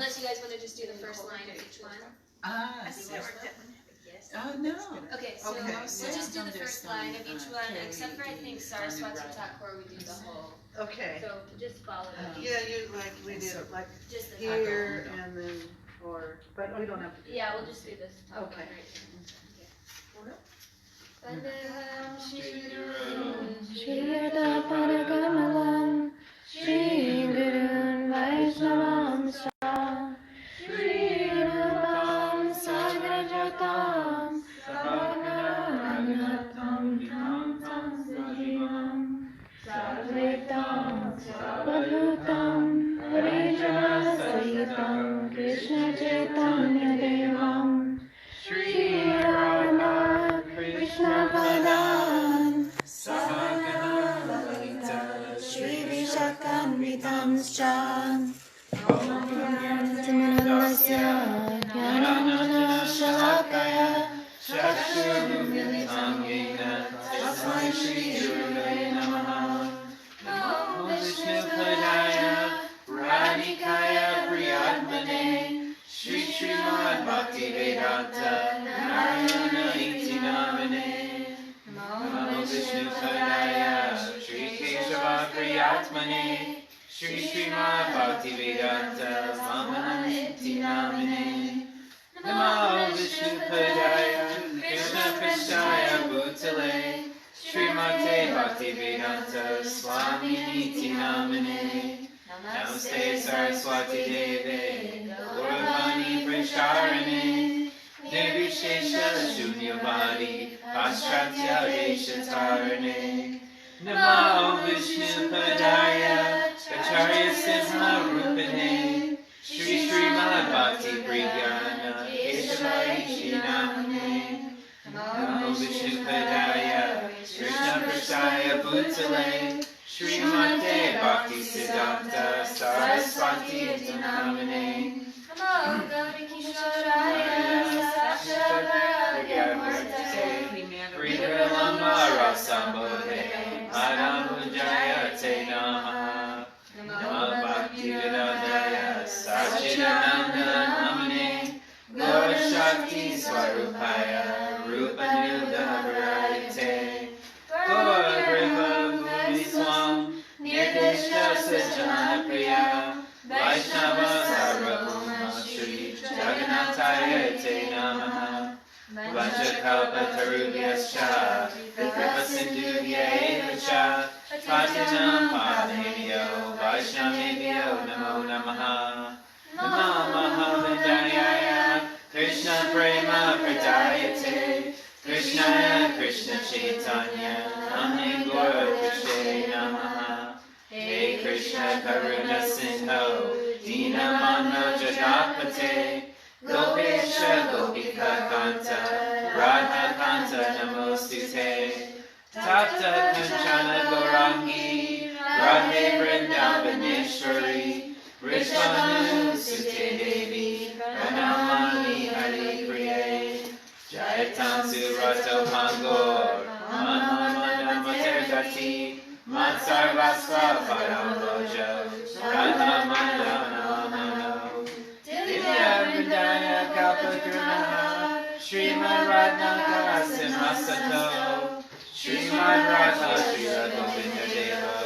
Unless you guys want to just do the first line of each one. I think that worked out. Oh, no. Okay, so Okay, we'll just do the first line of each one, Carrie, except for I think Saraswati Thakur, we do the whole. Okay. So just follow it. Yeah, we did it like Just the here and then, but we don't have to do Yeah, we'll just do this. Okay. Vandeham Shirda Paragamalam Shri Gurun Vaishnavam Sha Shri Rupam Sagrajatam Savananatam Tam Sajivam Sadvaitam Sadhutam Harijana Sahitam Krishna Chaitanya Devam Shri Radha Krishna Padan Savagana Lalita Shri Vishakanvitamscha Timanandasya Jnanamana Shalakaya Chakshurumilitam Yena Tasmai Shri Gurave Namaha Namo Vishnu Padaya Radhikaya Priyatmane Shri Srimad Bhakti Vedanta Narayana Iti Namane Namo Vishnu Padaya Shri Keshava Priyatmane Shri Srimad Bhakti Vedanta Namana Iti Namane Namo Vishnu Padaya Krishna Prishaya Bhutale Srimate Bhakti Vedanta Swami Iti Namane Namaste Saraswati Deve Gauravani Prasharane Nirvishesha Shunyavadi Paschatya Deshatarane Namo Vishnu Padaya Acharya Simha Rupane Shri Srimad Bhakti Priyana Keshavaishi Namane Namo Vishnu Padaya Krishna Prasaya Bhutale Srimate Bhakti Siddhanta Saraswati Namane Namo Gauri Kishoraya Sakshataya Murtate Vrigalamba Rasambodhe Adamujaya Te Namaha Namo Bhakti Vedadaya Sachidananda Namane Gaur Shakti Swarupaya Rupanuga Varayate Gaur Gripa Bhumi Swam Nirdishta Sajjana Priya Vaishnava Sarvabhuma Shri Jagannathaya Te Namaha Vajakalpa Tarubhyascha Kripa Sindhuvya Evacha Patinam Padmebhyo Vaishnavebhyo Namo Namaha Namo Mahavindayaya Krishna Prema Pradayate Krishnaya Krishna Chaitanya Namne Gaura Krishna Namaha Hey Krishna Karuna Sindho Dinamano Jagapate Gopesha Gopika Kanta Radha Kanta Namostute Tapta Kanchana Gaurangi Radhe Vrindavaneshwari Vishvanu Sute Devi Pranamani Hari Priye Jayatansu Rato Mangor Manamana Mater Gati Matsarvasva Parambojo Radha Mandana Divya Vindaya Kalpagrunaha Srimad Radnaka Simhasato Srimad Radha Srila Govinda Devo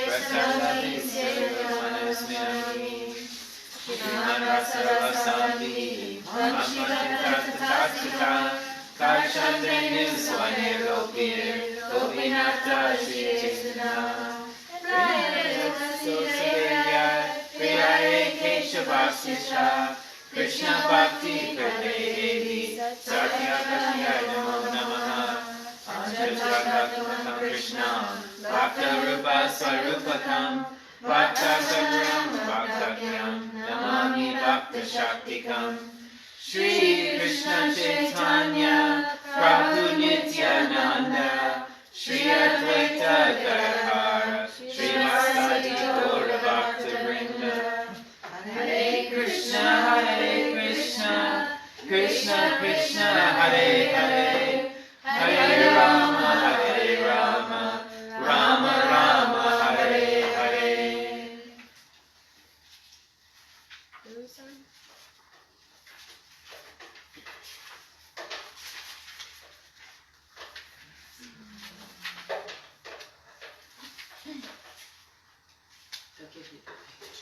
Prasarvati Srivamanasminami Srimad Rasa Vasanti Mamashita Karchandrenu Swanir Gopir Gopinata Shri Chaitanya Priyaye Keshavasisha Krishna Bhakti Prade Devi Satya Prasya Namo Namaha Anjajvakamakam Krishna Bhakta Rupa Swarupakam Bhakta Sagram Bhaktakyam Namami Bhakta Shaktikam Shri Krishna Chaitanya Prabhu Nityananda Shri Advaita Gadadhara Shri Vasadi Gaura Bhakta Vrinda Hare Krishna Krishna Krishna Hare Hare Hare Rama Rama Rama Hare Hare Guru-san? They'll give you the page.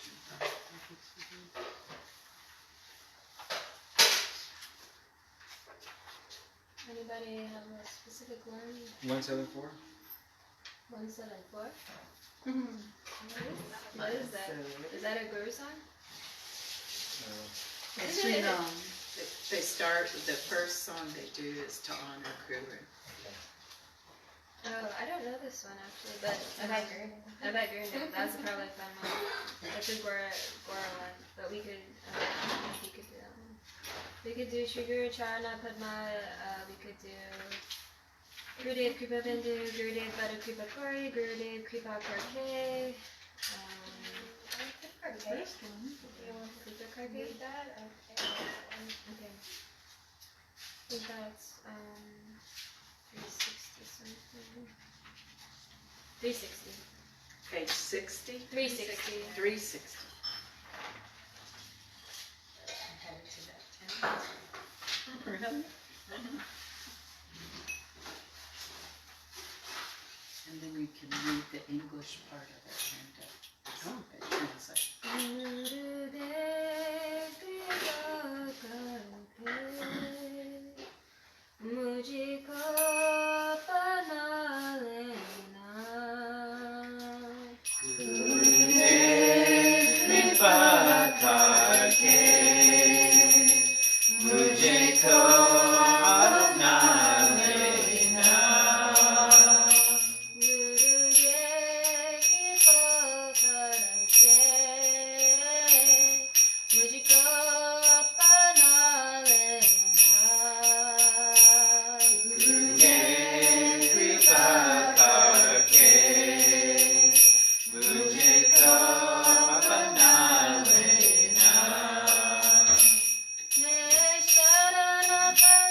Anybody have a specific one? 174. 174? What is that? Is that a Guru song? It's they start, the first song they do is to honor Guru. Oh, I don't know this one actually, but I bet Guru. That's probably a fun one. That's a Gora one, but we could do that one. We could do Shri Guru Charana Padma. We could do Gurudev Kripa Bindu, Gurudev Vada Kripa Kori, Gurudev Kripa Karke. First one. Kripa Karke? Okay. I think that's 360 something. 360. Page 60? 360. 360. Really? And then you can read the English part of it and translate. Gurudev Kripa Karke, mujhko apna lena. Gurudev Kripa Karke, mujhe ko apna lena. Gurudev Kripa Karke, mujhko apna lena. Gurudev Kripa Karke, mujhe ko apna lena. Sharanapad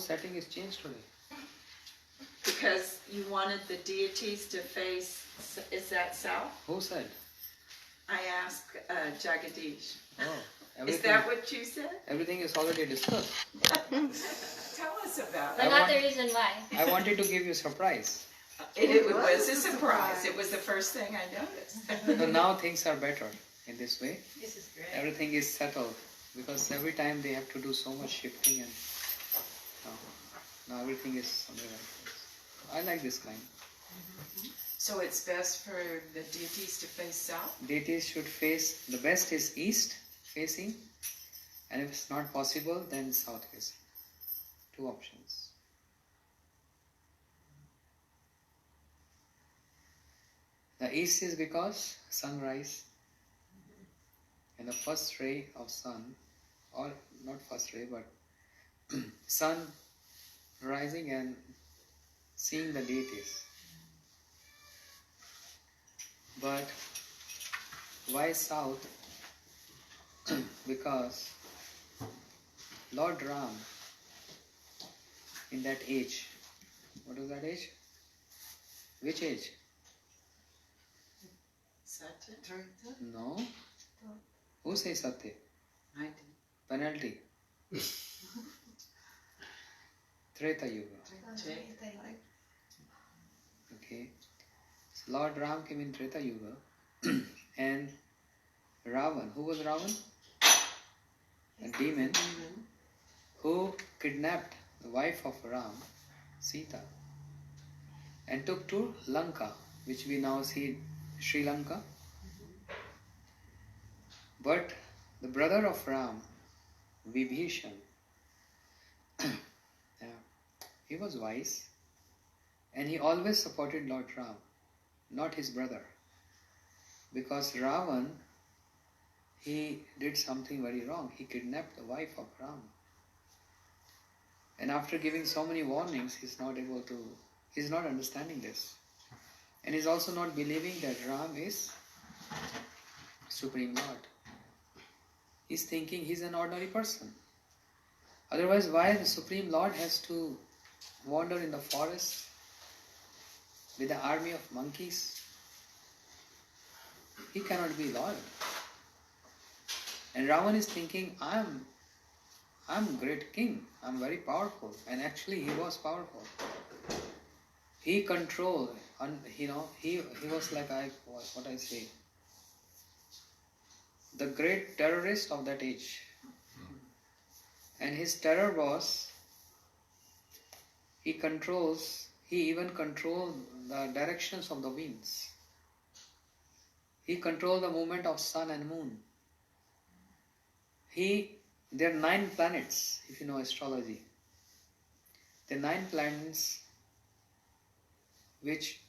setting is changed today. Because you wanted the deities to face, is that south? Who said? I asked Jagadish. Oh, Is everything, that what you said? everything is already discussed. Tell us about But it. not the reason why. I wanted to give you surprise. It was a surprise. It was the first thing I noticed. So now things are better in this way. This is great. Everything is settled because every time they have to do so much shifting and now everything is on the right place. I like this kind. So it's best for the deities to face south? Deities should face, the best is east facing, and if it's not possible then south facing. Two options. The east is because sunrise and the first ray of sun, or not first ray but sun rising and seeing the deities. But why south? Because Lord Ram in that age, what was that age? Which age? Satya? No. Who says Satya? I did. Penalty. Treta Yuga. Okay. So Lord Ram came in Treta Yuga and Ravan, who was Ravan? A demon who kidnapped the wife of Ram, Sita, and took to Lanka, which we now see Sri Lanka. But the brother of Ram, Vibhishan, he was wise and he always supported Lord Ram, not his brother. Because Ravan, he did something very wrong. He kidnapped the wife of Ram. And after giving so many warnings, he's not understanding this. And he's also not believing that Ram is Supreme Lord. He's thinking he's an ordinary person. Otherwise, why the Supreme Lord has to wander in the forest with an army of monkeys? He cannot be Lord. And Ravan is thinking, I'm great king, I'm very powerful. And actually he was powerful. He controlled, he was like, what I say, the great terrorist of that age. And his terror was, he even controlled the directions of the winds. He controlled the movement of sun and moon. There are 9 planets, if you know astrology. There are 9 planets which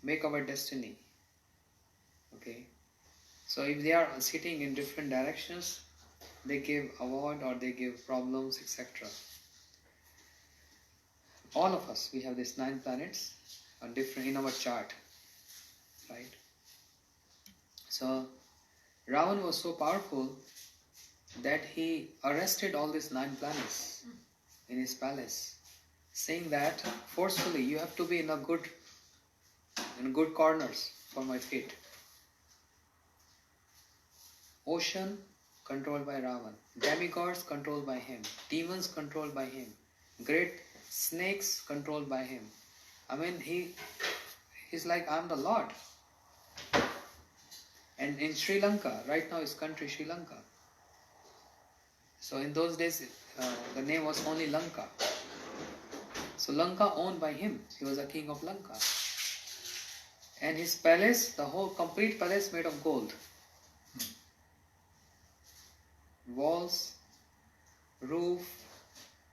make our destiny. Okay. So if they are sitting in different directions, they give award or they give problems, etc. All of us, we have these 9 planets on different in our chart, right? So Ravan was so powerful that he arrested all these 9 planets in his palace, saying that forcefully you have to be in good corners for my fate. Ocean controlled by Ravan, demigods controlled by him, demons controlled by him, great snakes controlled by him. I mean, he's like, I'm the Lord. And in Sri Lanka, right now his country Sri Lanka. So in those days, the name was only Lanka. So Lanka owned by him. He was a king of Lanka. And his palace, the whole complete palace made of gold. Walls, roof,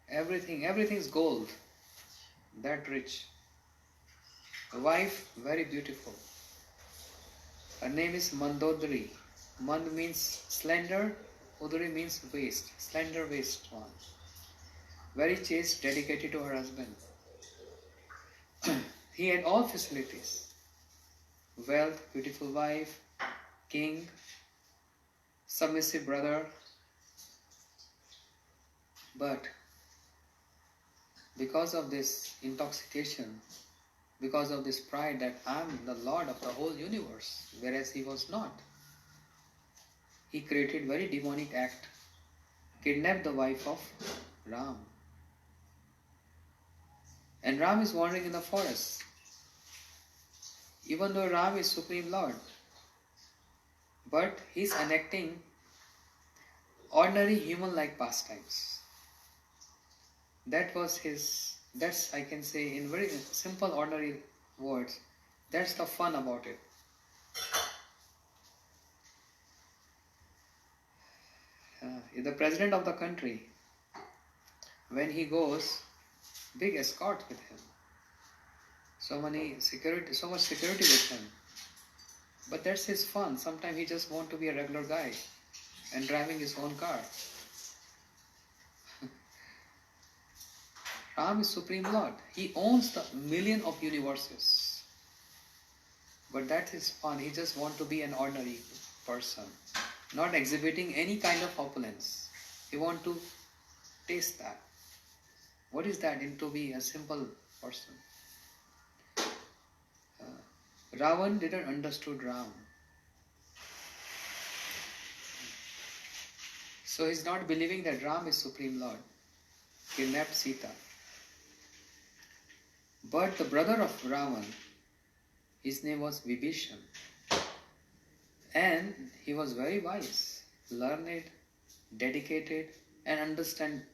everything's gold. That rich. A wife, very beautiful. Her name is Mandodari. Mand means slender, Udari means waist, slender waist one. Very chaste, dedicated to her husband. He had all facilities. Wealth, beautiful wife, king, submissive brother. But because of this intoxication, because of this pride that I am the Lord of the whole universe, whereas he was not. He created very demonic act, kidnapped the wife of Ram. And Ram is wandering in the forest. Even though Ram is Supreme Lord, but he is enacting ordinary human-like pastimes. That's I can say in very simple ordinary words, that's the fun about it. The president of the country, when he goes, big escort with him. So much security with him. But that's his fun. Sometimes he just wants to be a regular guy and driving his own car. Ram is Supreme Lord. He owns the million of universes. But that's his fun. He just wants to be an ordinary person, not exhibiting any kind of opulence. He wants to taste that. What is that? To be a simple person. Ravan didn't understood Ram. So he's not believing that Ram is Supreme Lord. Kidnapped Sita. But the brother of Ravan, his name was Vibhishan. And he was very wise, learned, dedicated, and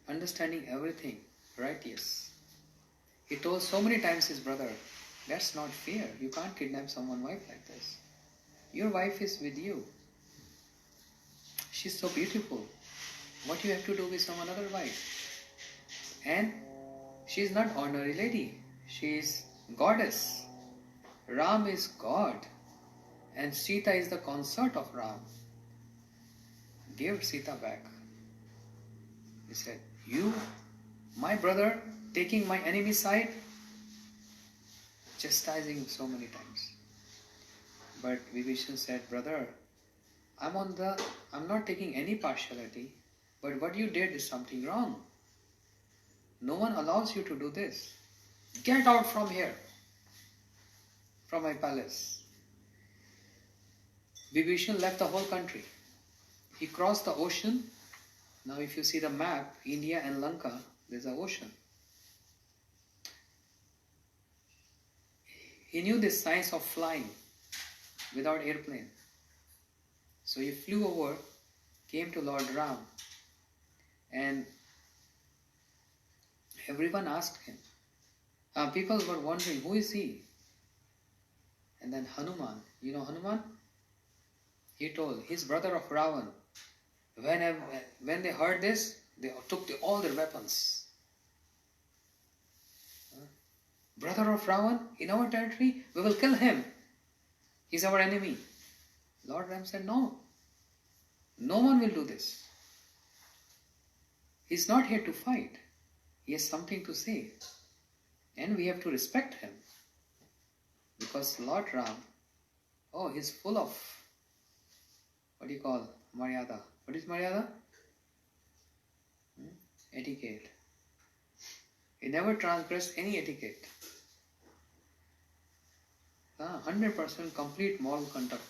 understanding everything, righteous. He told so many times his brother, that's not fair. You can't kidnap someone's wife like this. Your wife is with you. She's so beautiful. What you have to do with some other wife? And she's not ordinary lady. She is goddess. Ram is God. And Sita is the consort of Ram. Give Sita back. He said, you, my brother, taking my enemy side, chastising him so many times. But Vibhishan said, brother, I'm not taking any partiality, but what you did is something wrong. No one allows you to do this. Get out from here, from my palace. Vibhishan left the whole country. He crossed the ocean. Now if you see the map, India and Lanka, there's an ocean. He knew the science of flying without airplane. So he flew over, came to Lord Ram, and everyone asked him. People were wondering, who is he? And then Hanuman, you know Hanuman? He told, his brother of Ravan. When they heard this, they took all their weapons. Brother of Ravan, in our territory, we will kill him. He's our enemy. Lord Ram said, no. No one will do this. He's not here to fight. He has something to say. And we have to respect him. Because Lord Ram, he's full of, what do you call, Maryada. What is Maryada? Etiquette. He never transgressed any etiquette. 100% complete moral conduct.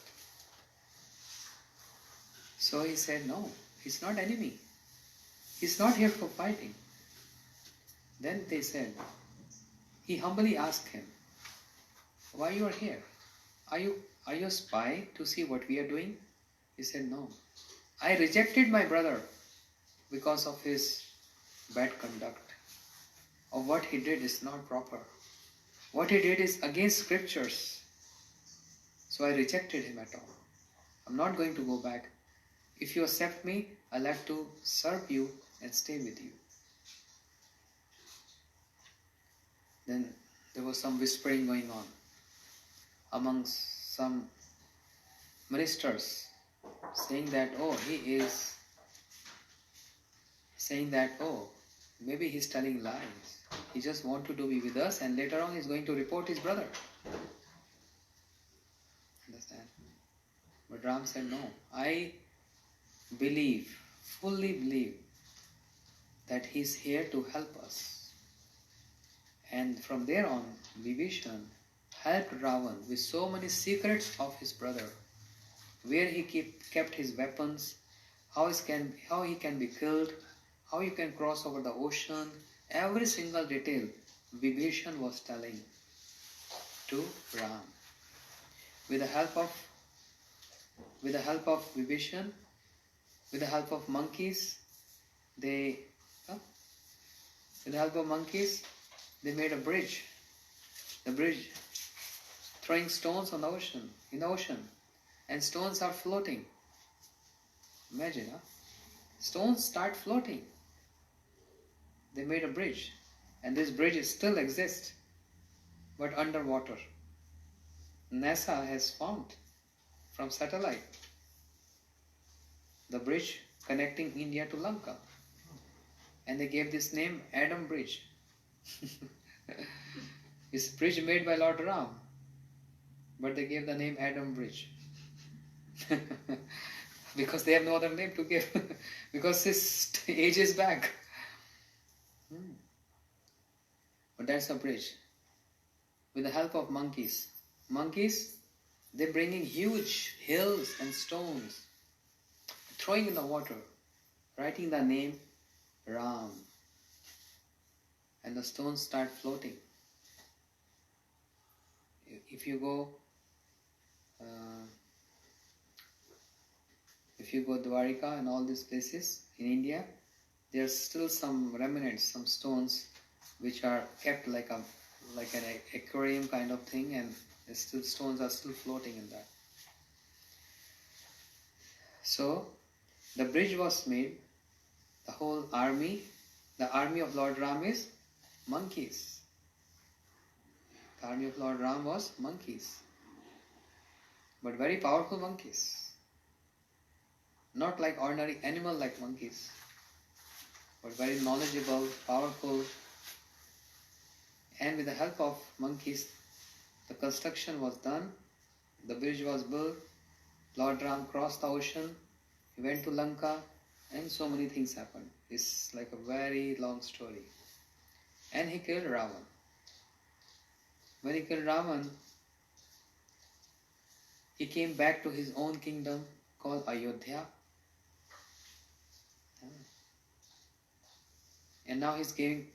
So he said, no, he's not enemy. He's not here for fighting. Then they said, he humbly asked him, why you are here? Are you a spy to see what we are doing? He said, no. I rejected my brother because of his bad conduct. Or what he did is not proper. What he did is against scriptures. So I rejected him at all. I'm not going to go back. If you accept me, I'll have to serve you and stay with you. Then there was some whispering going on amongst some ministers, saying that, maybe he's telling lies. He just wants to be with us and later on he's going to report his brother. Understand? But Ram said, no, I fully believe that he's here to help us. And from there on, Vibhishan helped Ravan with so many secrets of his brother, where he kept his weapons, how he can be killed, how you can cross over the ocean. Every single detail Vibhishan was telling to Ram. With the help of Vibhishan, with the help of monkeys, they made a bridge. The bridge, throwing stones on the ocean, in the ocean, and stones are floating. Imagine, stones start floating. They made a bridge, and this bridge still exists, but underwater. NASA has found from satellite the bridge connecting India to Lanka, and they gave this name Adam Bridge. It's a bridge made by Lord Ram, but they gave the name Adam Bridge. Because they have no other name to give. Because it's ages back. But that's a bridge. With the help of monkeys. Monkeys, they're bringing huge hills and stones, throwing in the water, writing the name Ram. And the stones start floating. If you go Dwarika and all these places in India, there's still some remnants, some stones which are kept like an aquarium kind of thing, and stones are still floating in that. So the bridge was made. The whole army, the army of Lord Ram is monkeys. The army of Lord Ram was monkeys, but very powerful monkeys. Not like ordinary animal like monkeys, but very knowledgeable, powerful. And with the help of monkeys, the construction was done, the bridge was built, Lord Ram crossed the ocean, he went to Lanka, and so many things happened. It's like a very long story. And he killed Ravan. When he killed Ravan, he came back to his own kingdom called Ayodhya. And now he's giving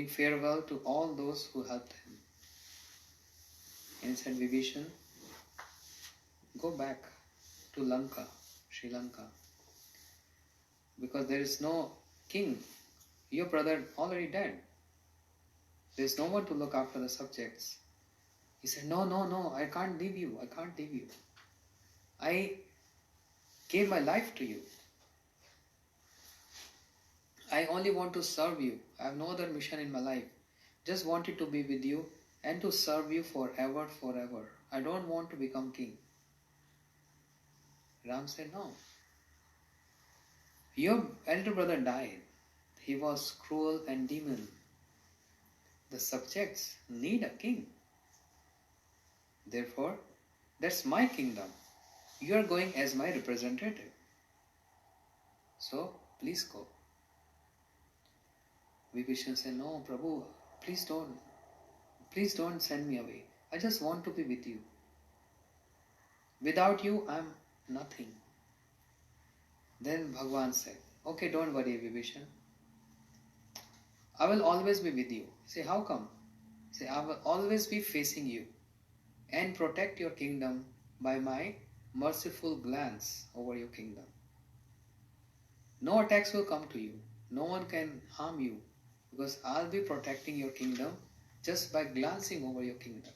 farewell to all those who helped him. And he said, Vibhishan, go back to Lanka, Sri Lanka, because there is no king. Your brother already dead. There is no one to look after the subjects. He said, no, I can't leave you. I gave my life to you. I only want to serve you. I have no other mission in my life. Just wanted to be with you and to serve you forever. I don't want to become king. Ram said, no. Your elder brother died. He was cruel and demon. The subjects need a king. Therefore, that's my kingdom. You are going as my representative. So, please go. Vibhishan said, no, Prabhu, please don't send me away. I just want to be with you. Without you, I am nothing. Then Bhagavan said, okay, don't worry, Vibhishan. I will always be with you. Say, how come? Say, I will always be facing you and protect your kingdom by my merciful glance over your kingdom. No attacks will come to you. No one can harm you, because I'll be protecting your kingdom just by glancing over your kingdom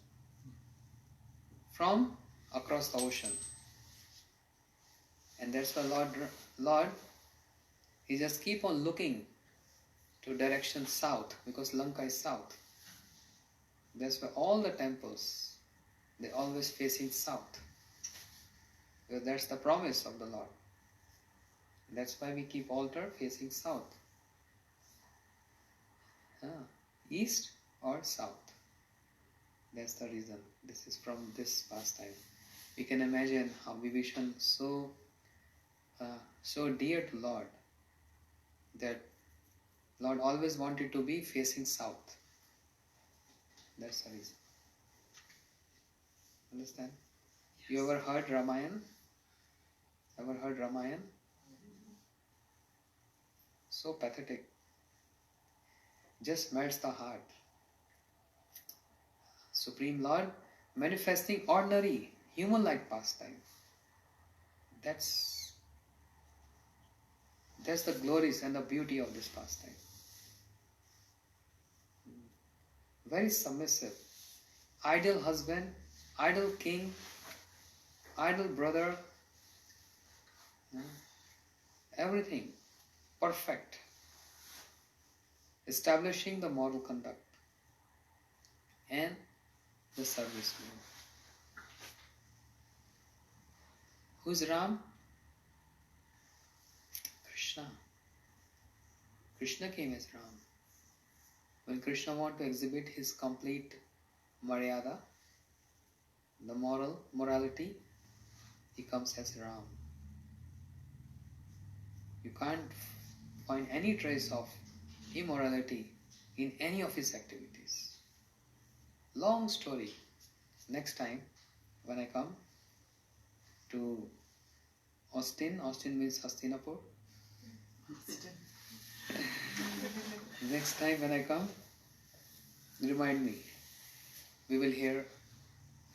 from across the ocean. And that's why Lord, he just keep on looking to direction south, because Lanka is south. That's why all the temples, they always facing south, because that's the promise of the Lord. That's why we keep altar facing south. East or south. That's the reason. This is from this pastime. We can imagine how Vibhishan so dear to Lord, that Lord always wanted to be facing south. That's the reason. Understand? You ever heard Ramayana? Ever heard Ramayana? So pathetic. Just melts the heart. Supreme Lord manifesting ordinary, human-like pastime. That's the glories and the beauty of this pastime. Very submissive. Ideal husband, ideal king, ideal brother. Everything perfect. Establishing the moral conduct and the service mode. Who's Ram? Krishna. Krishna came as Ram. When Krishna wanted to exhibit his complete Maryada, the morality, he comes as Ram. You can't find any trace of immorality in any of his activities. Long story. Next time, when I come to Austin means Hastinapur. Next time when I come, remind me. We will hear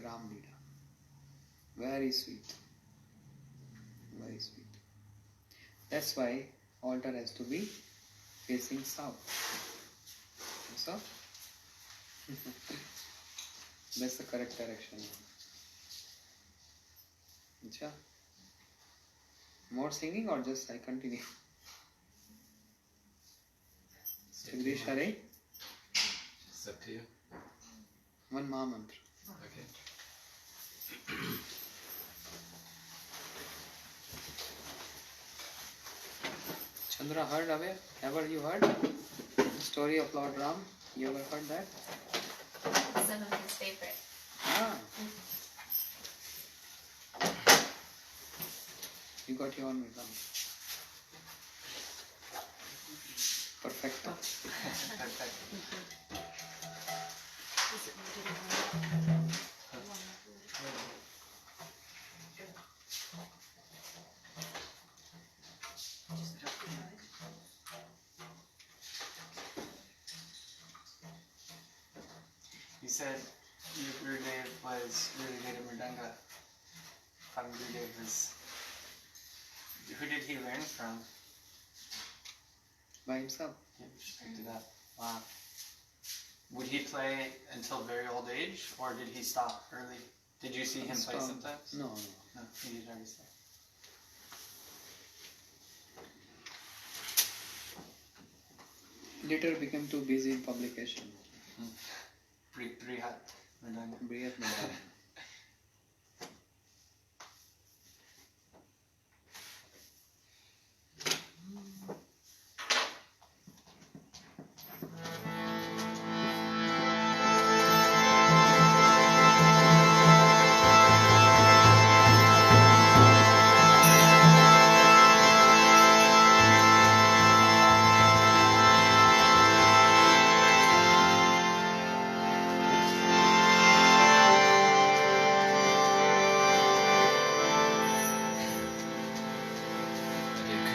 Ram Leela. Very sweet. Very sweet. That's why altar has to be facing south. So, that's the correct direction. Acha. More singing or just I continue? Jagdish Hare, It's up to you. one Maha Mantra. Okay. Chandra heard of it? Ever you heard? The story of Lord Ram? You ever heard that? Some of his favorite. Ah. You got your own Ram. Perfecto. You said your Gurudev was really good at Mridanga. Gurudev was... Who did he learn from? By himself. Yeah, we just picked it up. Wow. Would he play until very old age, or did he stop early? Did you see him play Stop. sometimes? No. No, he did already stop. Later became too busy in publication. Brihat Mridanga. Brihat Mridanga.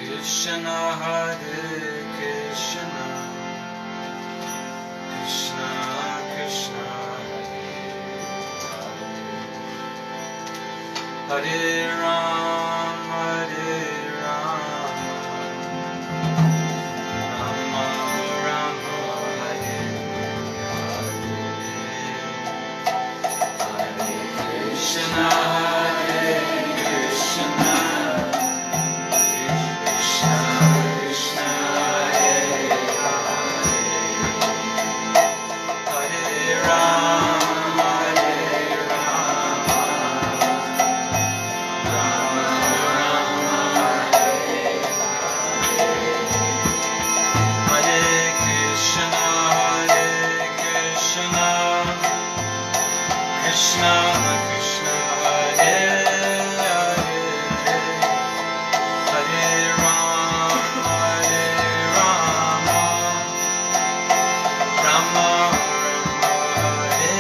Krishna, Hare Krishna, Krishna Krishna, Hare Hare, Hare Ram, Rama Rama, Hare Hare, Hare Krishna, Hare Krishna. Krishna Krishna Hare Hare, Hare Rama, Rama Rama Hare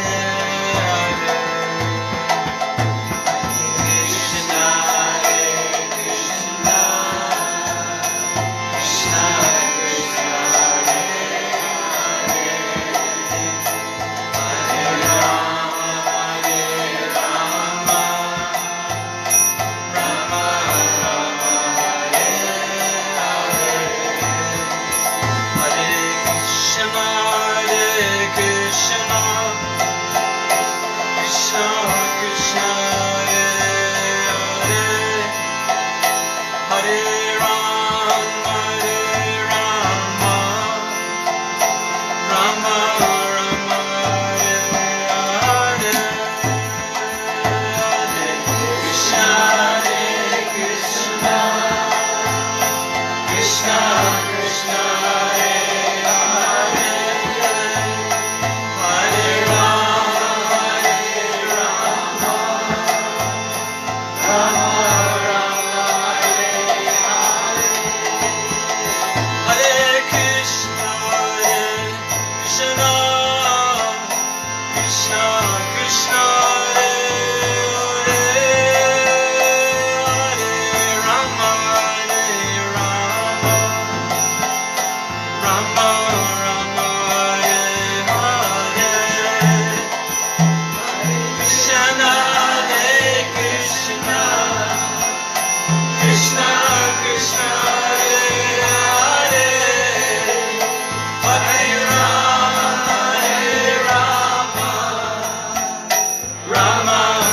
Hare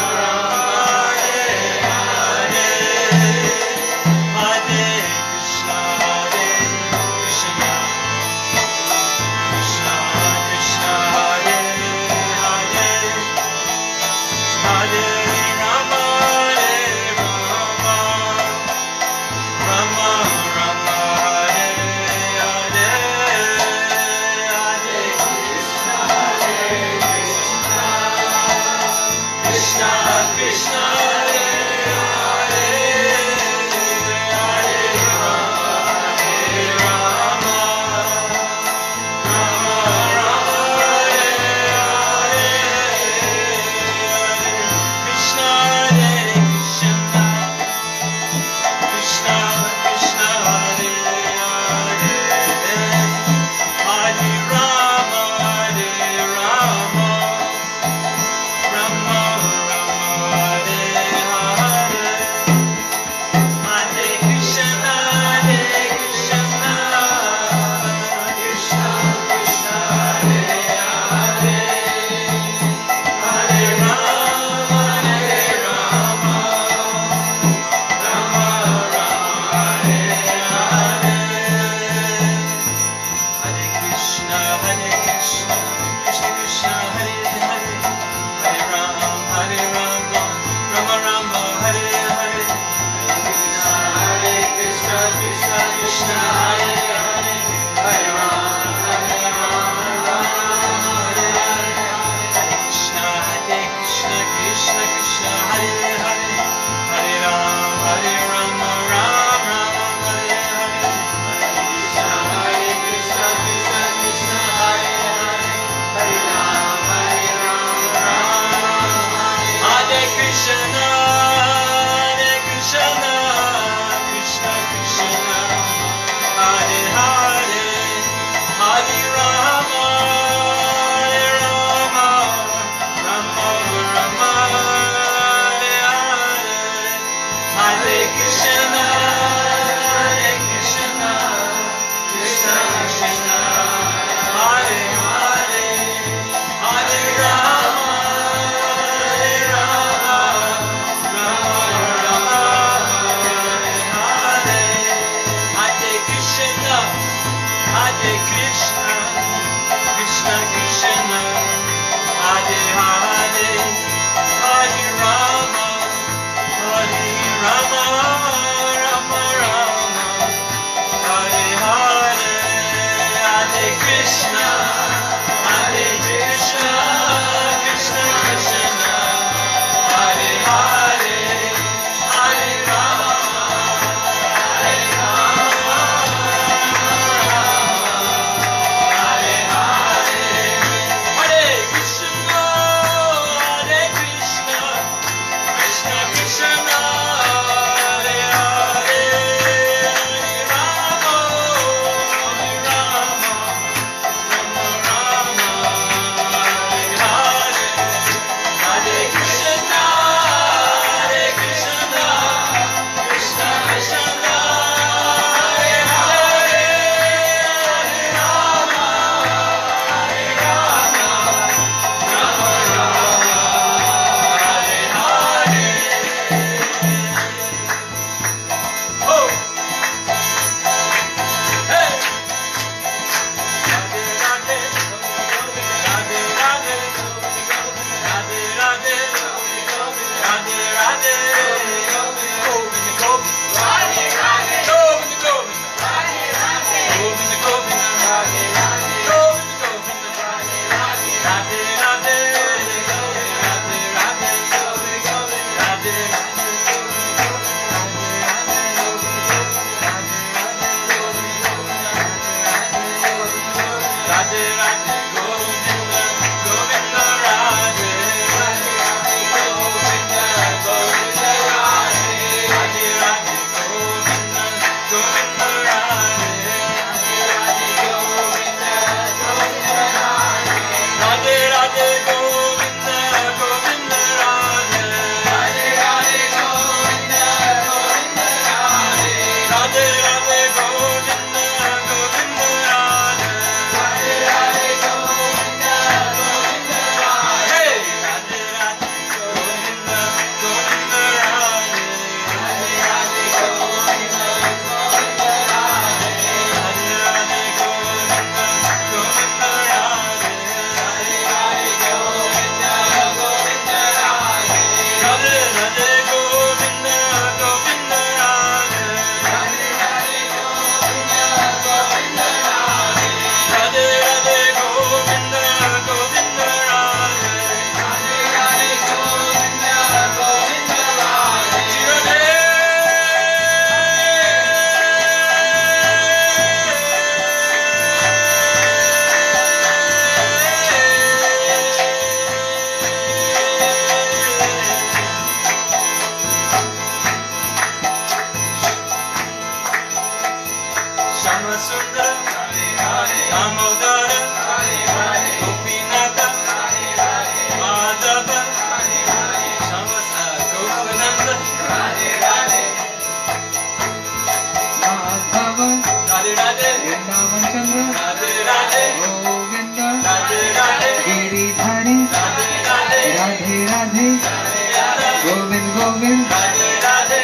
Govind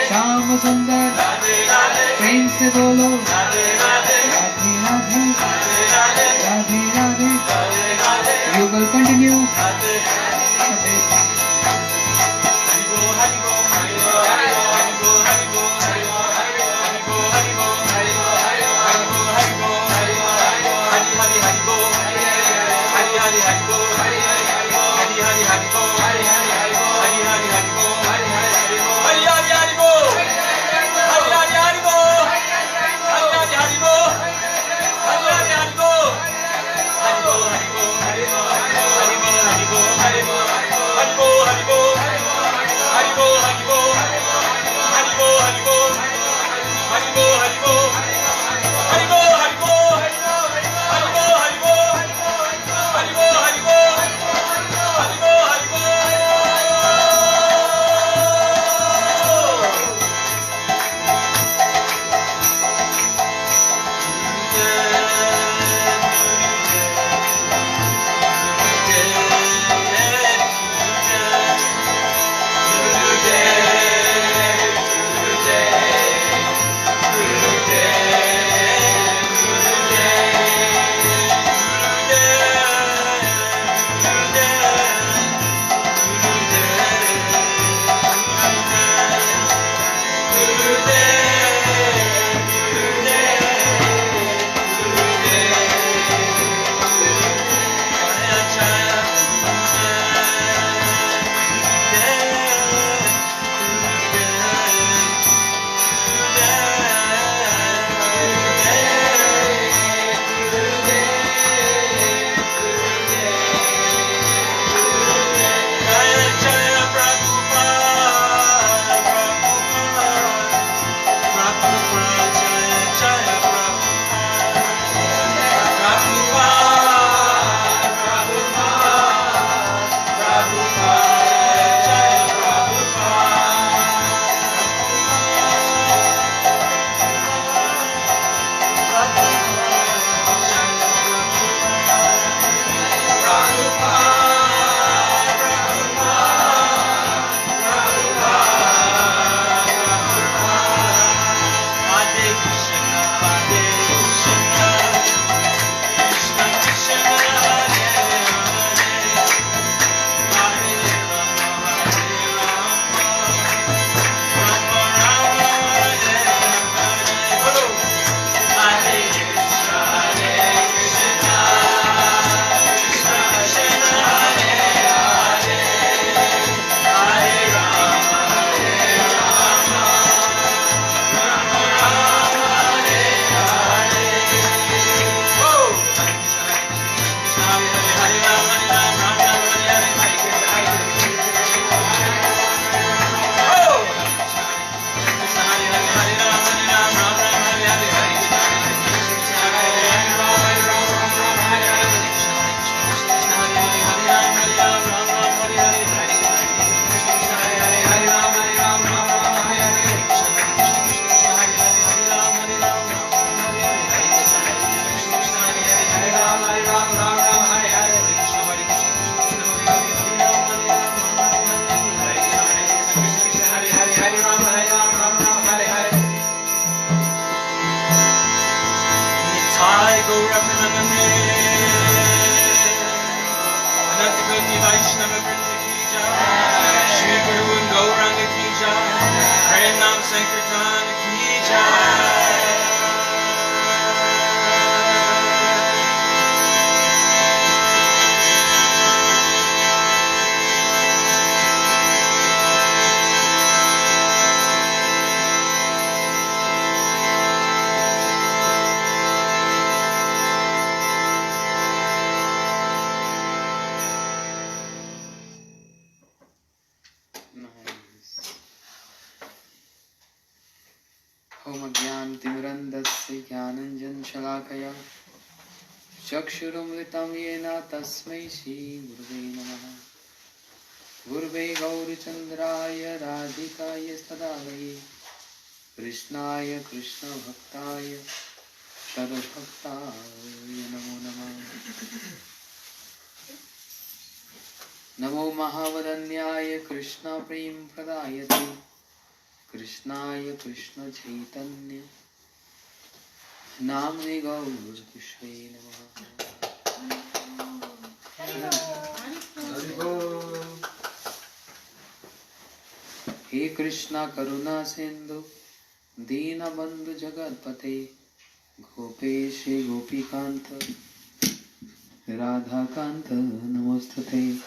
Shyam सुंदर प्रेम से बोलो Radhe Radhe Radhe Radhe You will continue. चक्षुरुमृतं येन तस्मै श्रीगुरुवे नमः। गुरुवे गौरचन्द्राय राधिकाय तदालये कृष्णाय कृष्णभक्ताय सद्भक्ताय नमो नमः। Namo Mahavadanyaya Krishna Prem Pradayate Krishnaya Krishna Chaitanya Namne Gaur Kishve Namaha. He Krishna Karuna Sindhu Dina Bandhu Jagatpate Gopesh Gopikanta Radha Kanta Namastate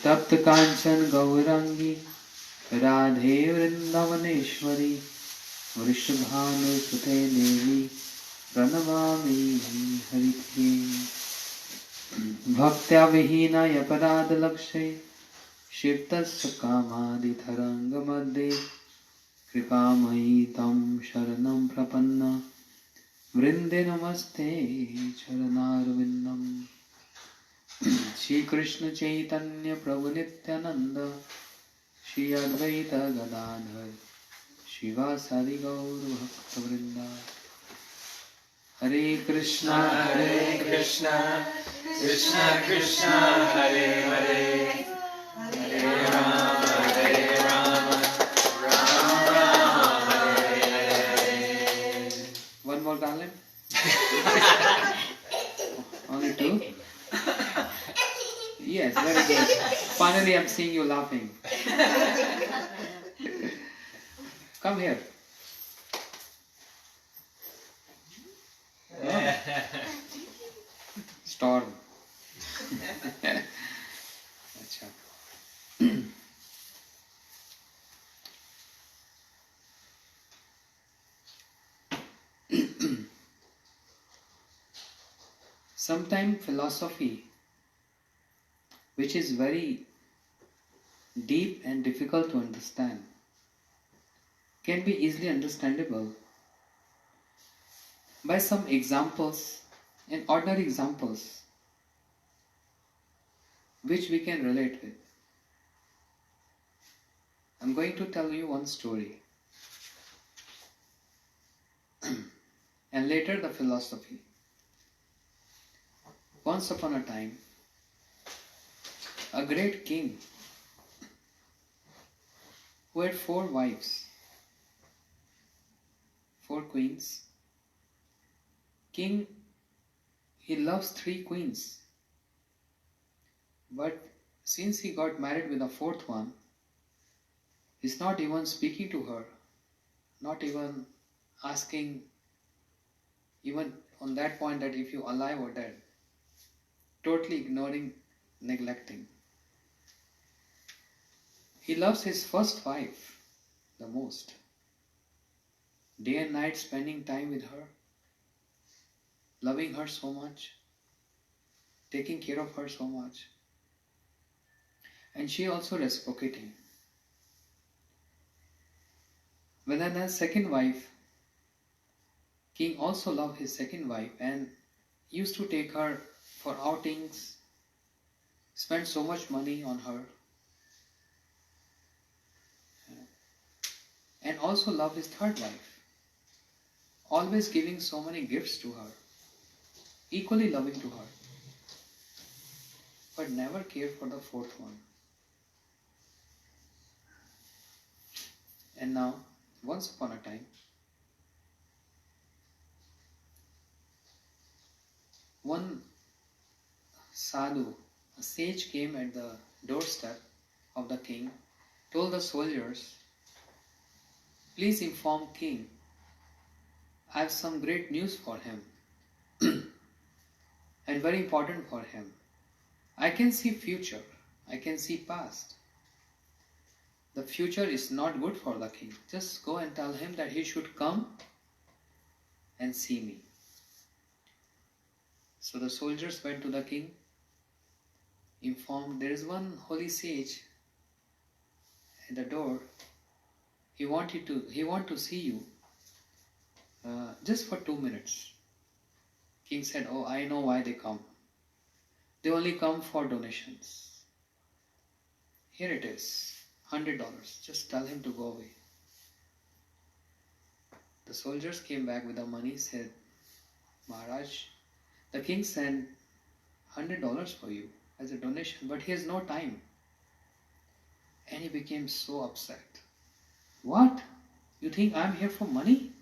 Tapta Kanchan Gaurangi Radhe Vrindavaneshwari Vrishabhanu Sute Devi Pranavami Harite Bhaktya Vihina Yaparad Lakshe Shivtasya Kamadi Tharanga Madde Kripamayi Tam Sharanam Prapanna Vrinde Namaste Charanarvindam Shri Krishna Chaitanya Prabhu Nityananda Shri Advaita Gadadhar Shiva Sadi Gaur Bhakta Vrinda Hare Krishna Hare Krishna, Krishna Krishna, Hare Hare, Hare Rama, Rama Rama, Hare Hare. One more talent? Only two? Yes, very good. Finally I'm seeing you laughing. Come here. Storm. Acha. Sometimes philosophy, which is very deep and difficult to understand, can be easily understandable by some examples and ordinary examples which we can relate with. I'm going to tell you one story and later the philosophy. Once upon a time, a great king who had 4 wives, 4 queens. King, he loves 3 queens, but since he got married with the 4th one, he's not even speaking to her, not even asking, even on that point that if you're alive or dead, totally ignoring, neglecting. He loves his first wife the most, day and night spending time with her, loving her so much, taking care of her so much, and she also reciprocating. When then his second wife, king also loved his second wife and used to take her for outings, spend so much money on her, and also loved his third wife, always giving so many gifts to her, equally loving to her, but never cared for the 4th one. And now, once upon a time, one sadhu, a sage, came at the doorstep of the king, told the soldiers, "Please inform king, I have some great news for him and very important for him. I can see future, I can see past. The future is not good for the king. Just go and tell him that he should come and see me." So the soldiers went to the king, informed, "There is one holy sage at the door. He wants to see you just for 2 minutes." King said, "Oh, I know why they come. They only come for donations. Here it is, $100. Just tell him to go away." The soldiers came back with the money, said, "Maharaj, the king sent $100 for you. as a donation, but he has no time. And he became so upset. What? You think I'm here for money?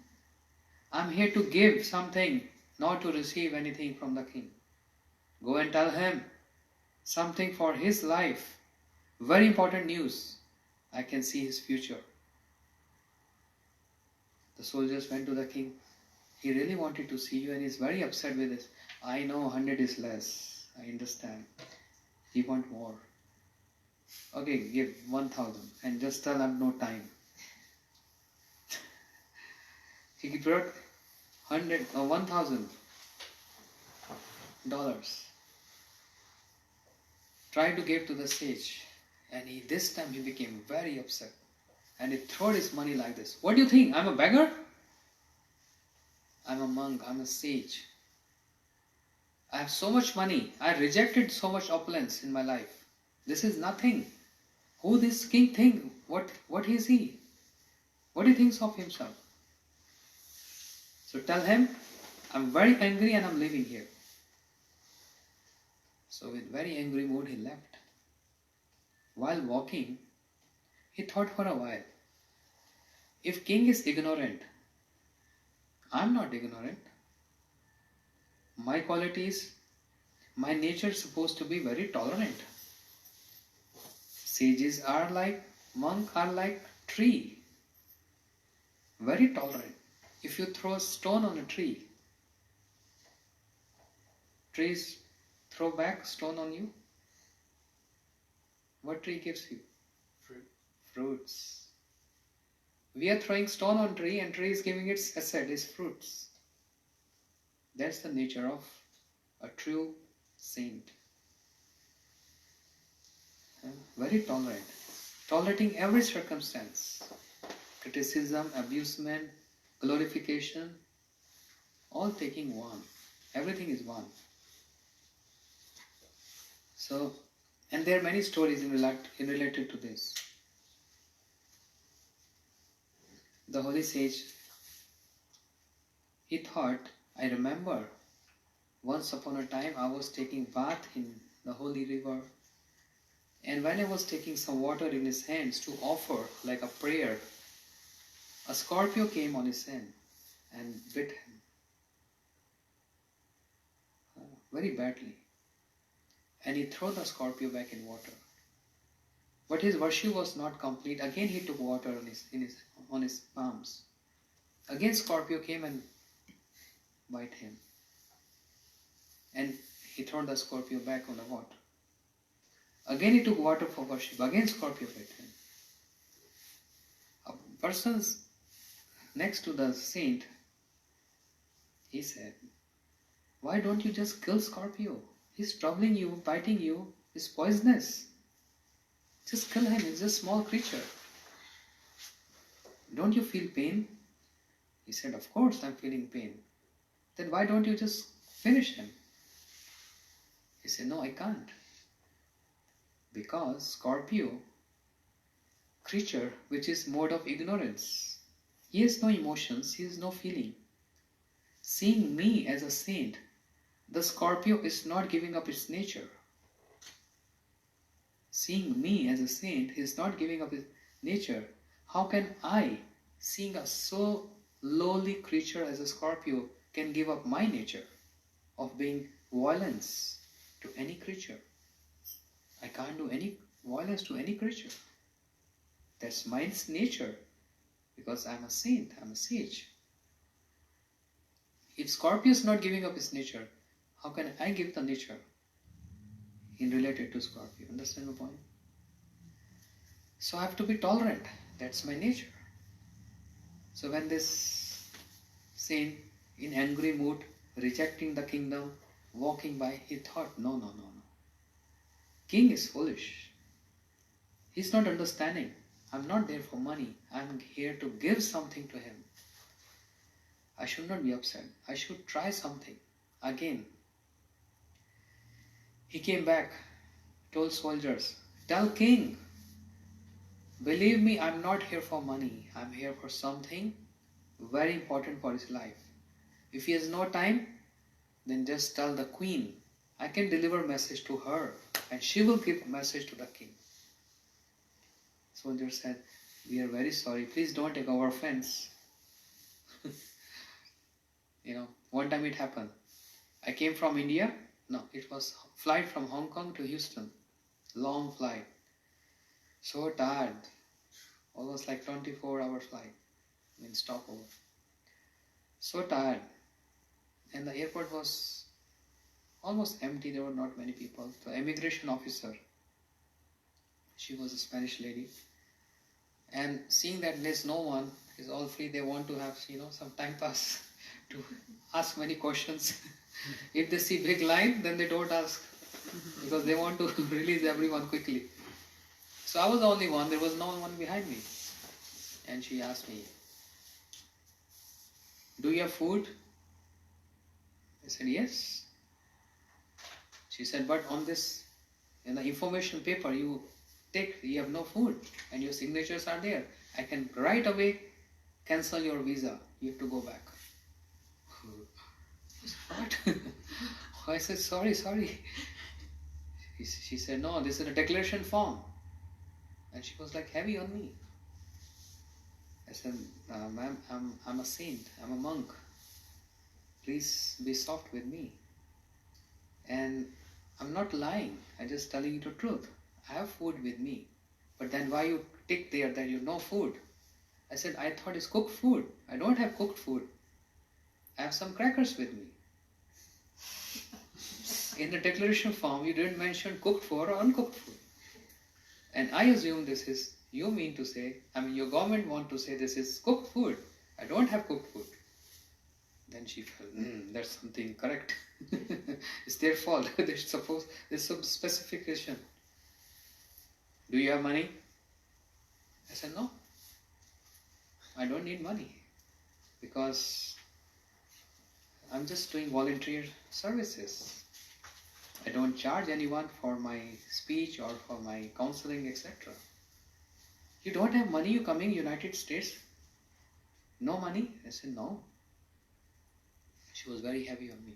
I'm here to give something, not to receive anything from the king. Go and tell him something for his life. Very important news. I can see his future. The soldiers went to the king. He really wanted to see you and he's very upset with this. I know 100 is less. I understand. He want more. Okay, give 1,000 and just tell him no time. He brought $1,000. Tried to give to the sage, and this time he became very upset, and he threw his money like this. What do you think? I'm a beggar? I'm a monk. I'm a sage. I have so much money. I rejected so much opulence in my life. This is nothing. Who this king think? What is he? What he thinks of himself? So tell him, I'm very angry and I'm leaving here. So with very angry mood he left. While walking, he thought for a while, if king is ignorant, I'm not ignorant. My qualities, my nature is supposed to be very tolerant. Sages are like, monks are like tree. Very tolerant. If you throw a stone on a tree, trees throw back stone on you. What tree gives you? Fruit. Fruits. We are throwing stone on tree and tree is giving its asset, its fruits. That's the nature of a true saint. Very tolerant. Tolerating every circumstance. Criticism, abusement, glorification, all taking one. Everything is one. So, and there are many stories in related to this. The holy sage, he thought, I remember once upon a time I was taking bath in the holy river, and when I was taking some water in his hands to offer like a prayer, a scorpio came on his hand and bit him very badly. And he threw the scorpio back in water. But his virtue was not complete. Again he took water on his palms. Again scorpio came and bite him. And he threw the scorpio back on the water. Again he took water for worship. Again scorpio bit him. A person's next to the saint, he said, why don't you just kill Scorpio? He's troubling you, biting you, he's poisonous. Just kill him, he's just a small creature. Don't you feel pain? He said, of course I'm feeling pain. Then why don't you just finish him? He said, no, I can't. Because Scorpio, creature which is mode of ignorance, he has no emotions, he has no feeling. Seeing me as a saint, the Scorpio is not giving up its nature. Seeing me as a saint, he is not giving up his nature. How can I, seeing a so lowly creature as a Scorpio, can give up my nature of being violence to any creature? I can't do any violence to any creature. That's my nature. Because I'm a saint, I'm a sage. If Scorpio is not giving up his nature, how can I give the nature in related to Scorpio? Understand the point? So I have to be tolerant. That's my nature. So when this saint in angry mood, rejecting the kingdom, walking by, he thought, no. King is foolish. He's not understanding. I'm not there for money. I'm here to give something to him. I should not be upset. I should try something. Again, he came back, told soldiers, tell king, believe me, I'm not here for money. I'm here for something very important for his life. If he has no time, then just tell the queen, I can deliver message to her and she will give message to the king. Soldier said, we are very sorry, please don't take our offense. One time it happened. I came from India. No, it was flight from Hong Kong to Houston. Long flight. So tired. Almost like 24-hour flight. Stopover. So tired. And the airport was almost empty. There were not many people. The immigration officer, she was a Spanish lady. And seeing that there's no one, it's all free, they want to have, some time pass to ask many questions. If they see big line, then they don't ask because they want to release everyone quickly. So I was the only one, there was no one behind me. And she asked me, do you have food? I said, yes. She said, but on this, in the information paper, you have no food and your signatures are there. I can right away cancel your visa. You have to go back. What? I said, sorry. She said, no, this is a declaration form. And she was like heavy on me. I said, ma'am, I'm a saint. I'm a monk. Please be soft with me. And I'm not lying. I'm just telling you the truth. I have food with me. But then why you tick there that you have no food? I said, I thought it's cooked food. I don't have cooked food. I have some crackers with me. In the declaration form, you didn't mention cooked food or uncooked food. And I assume this is, you mean to say, your government want to say this is cooked food. I don't have cooked food. Then she felt, that's something correct. It's their fault. They suppose there's some specification. Do you have money? I said, no. I don't need money. Because I'm just doing volunteer services. I don't charge anyone for my speech or for my counseling, etc. You don't have money, you coming United States? No money? I said, no. She was very heavy on me.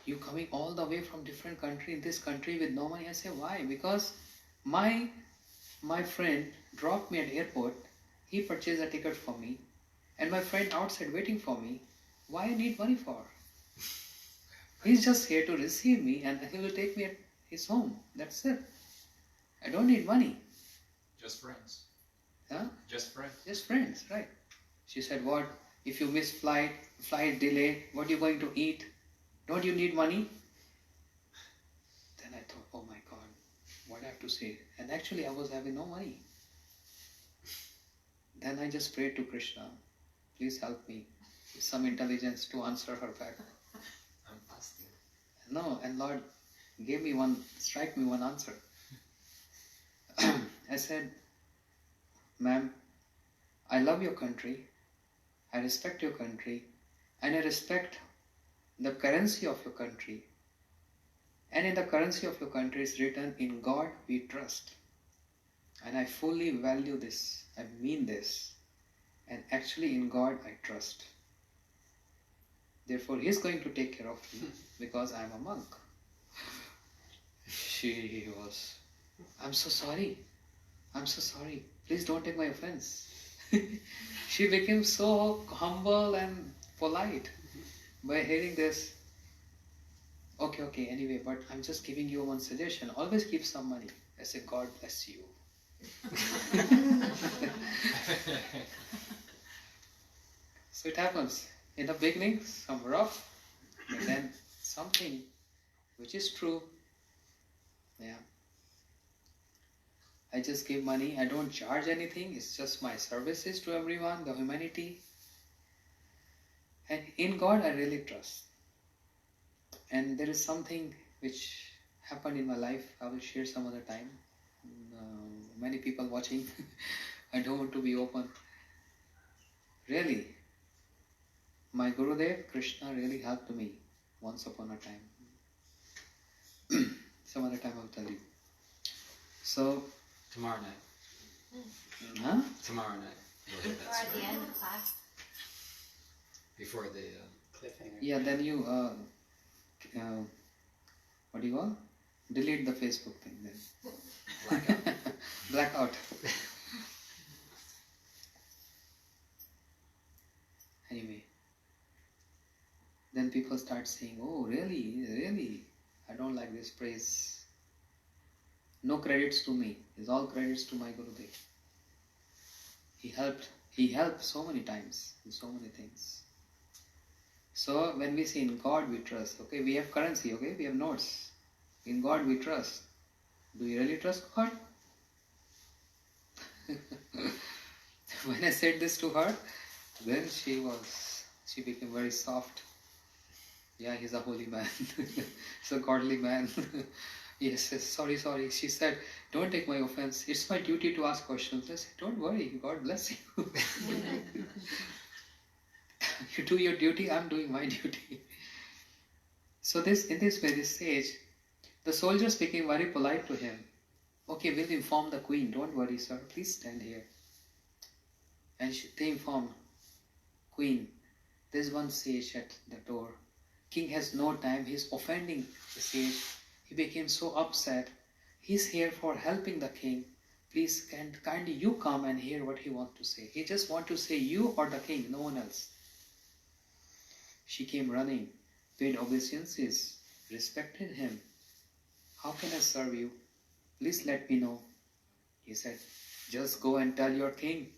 You coming all the way from different country in this country with no money? I say, why? Because my friend dropped me at airport. He purchased a ticket for me. And my friend outside waiting for me. Why I need money for? He's just here to receive me and he will take me at his home. That's it. I don't need money. Just friends. Huh? Just friends. Just friends, right. She said, what? If you miss flight delay, what are you going to eat? Don't you need money? Then I thought, oh my God, what I have to say? And actually I was having no money. Then I just prayed to Krishna, please help me with some intelligence to answer her back. I'm fasting. No, and Lord gave me strike me one answer. I said, ma'am, I love your country, I respect your country, and I respect the currency of your country. And in the currency of your country is written, in God we trust. And I fully value this, I mean this. And actually in God I trust. Therefore He is going to take care of me because I am a monk. She was, I'm so sorry. Please don't take my offense. She became so humble and polite by hearing this. Okay, anyway, but I'm just giving you one suggestion. Always keep some money. I said, God bless you. So it happens. In the beginning, some rough, but then something which is true. Yeah. I just give money. I don't charge anything. It's just my services to everyone, the humanity. And in God I really trust. And there is something which happened in my life. I will share some other time. Many people watching. I don't want to be open. Really, my Gurudev, Krishna, really helped me once upon a time. Some other time I'll tell you. So, Tomorrow night. Tomorrow night. We'll hear that Or at the story. end of class. Before the Cliffhanger. Yeah, then you, what do you call? Delete the Facebook thing then. Blackout. Blackout. Anyway, then people start saying, oh, really, really, I don't like this praise. No credits to me. It's all credits to my Gurudev. He helped so many times in so many things. So when we say in God we trust, okay, we have currency, okay, we have notes. In God we trust. Do you really trust God? When I said this to her, then she became very soft. Yeah, he's a holy man. He's a godly man. Yes, sorry. She said, don't take my offense. It's my duty to ask questions. I said, don't worry, God bless you. You do your duty, I'm doing my duty. So in this way, this sage, the soldiers became very polite to him. Okay, we'll inform the queen. Don't worry, sir. Please stand here. And they informed, Queen, there's one sage at the door. King has no time. He's offending the sage. He became so upset. He's here for helping the king. Please, kindly you come and hear what he wants to say. He just wants to say you or the king, no one else. She came running, paid obeisances, respected him. How can I serve you? Please let me know. He said, just go and tell your king.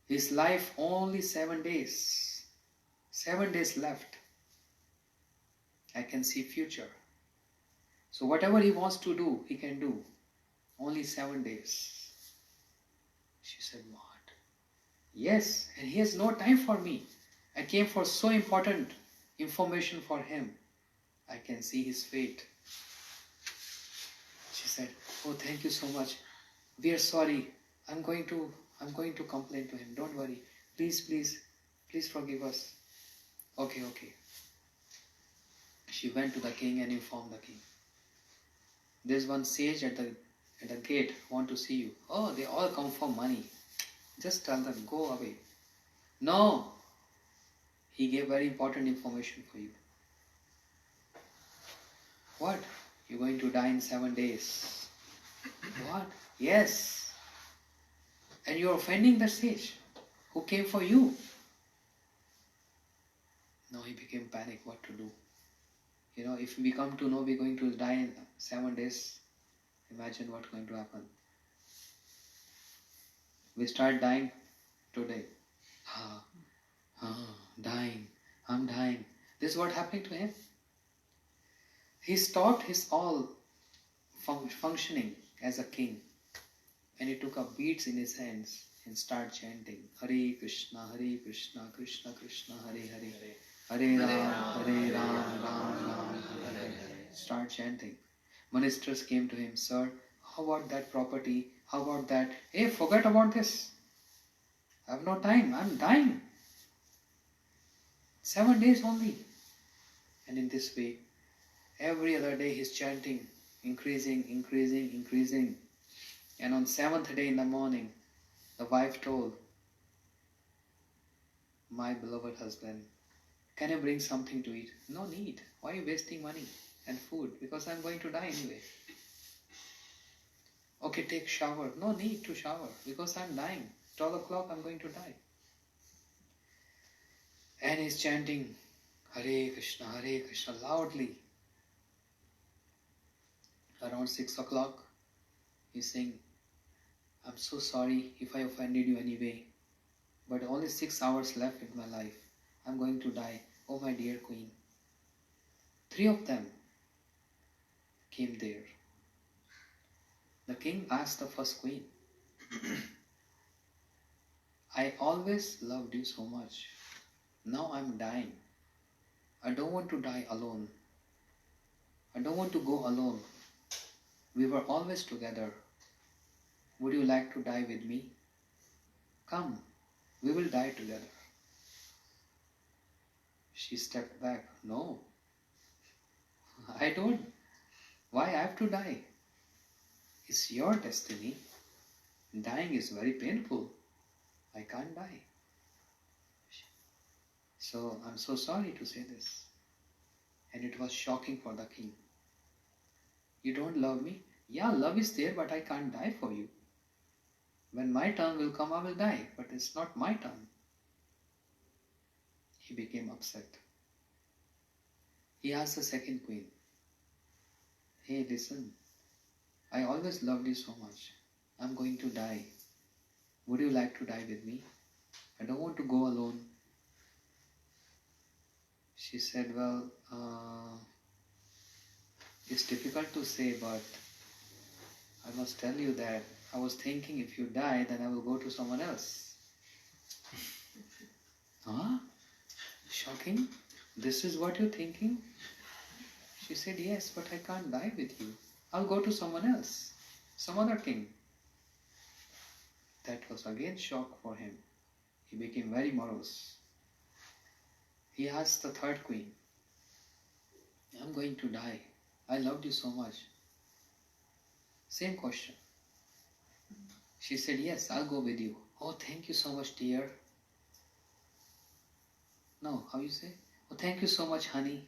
His life only 7 days. 7 days left. I can see future. So whatever he wants to do, he can do. Only 7 days. She said, what? Yes, and he has no time for me. I came for so important information for him. I can see his fate. She said, oh, thank you so much. We are sorry. I'm going to complain to him. Don't worry. Please forgive us. Okay. She went to the king and informed the king. There's one sage at the gate, want to see you. Oh, they all come for money. Just tell them, go away. No. He gave very important information for you. What? You're going to die in 7 days. What? Yes. And you're offending the sage who came for you. Now he became panic what to do. If we come to know we're going to die in 7 days, imagine what's going to happen. We start dying today. Dying. I'm dying. This is what happened to him. He stopped his all functioning as a king. And he took up beads in his hands and started chanting, Hare Krishna, Krishna Krishna, Hare Hare. Hare Ram, Ram Ram, Hare Hare. Start chanting. Ministers came to him, sir, how about that property? How about that? Hey, forget about this. I have no time. I'm dying. 7 days only. And in this way, every other day he's chanting, increasing. And on 7th day in the morning, the wife told, my beloved husband, can you bring something to eat? No need. Why are you wasting money and food? Because I'm going to die anyway. Okay, take shower. No need to shower because I'm dying. 12 o'clock I'm going to die. And he's chanting Hare Krishna loudly. Around 6 o'clock, he's saying, I'm so sorry if I offended you anyway, but only 6 hours left in my life. I'm going to die. Oh, my dear queen. 3 of them came there. The king asked the first queen, I always loved you so much. Now I'm dying. I don't want to die alone. I don't want to go alone. We were always together. Would you like to die with me? Come, we will die together. She stepped back. No, I don't. Why I have to die? It's your destiny. Dying is very painful. I can't die. So I'm so sorry to say this. And it was shocking for the king. You don't love me? Yeah, love is there, but I can't die for you. When my turn will come, I will die, but it's not my turn. He became upset. He asked the second queen, hey, listen, I always loved you so much. I'm going to die. Would you like to die with me? I don't want to go alone. She said, well, it's difficult to say, but I must tell you that I was thinking if you die, then I will go to someone else. Huh? Shocking? This is what you're thinking? She said, yes, but I can't die with you. I'll go to someone else, some other king. That was again shock for him. He became very morose. He asked the third queen, I'm going to die. I loved you so much. Same question. She said, yes, I'll go with you. Oh, thank you so much, dear. No, how you say? Oh, thank you so much, honey.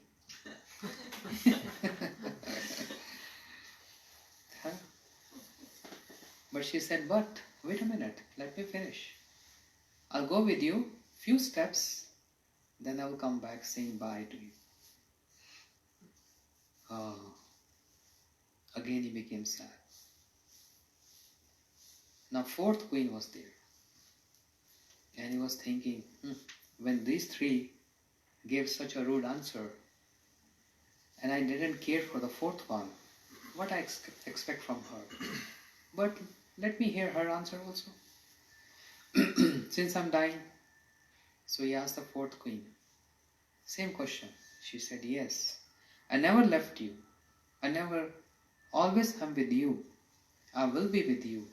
Huh? But she said, but wait a minute, let me finish. I'll go with you few steps, then I will come back saying bye to you. Oh, again he became sad. Now fourth queen was there. And he was thinking, when these three gave such a rude answer, and I didn't care for the fourth one, what I expect from her? But let me hear her answer also. Since I'm dying. So he asked the fourth queen. Same question. She said, yes. I never left you. Always am with you. I will be with you.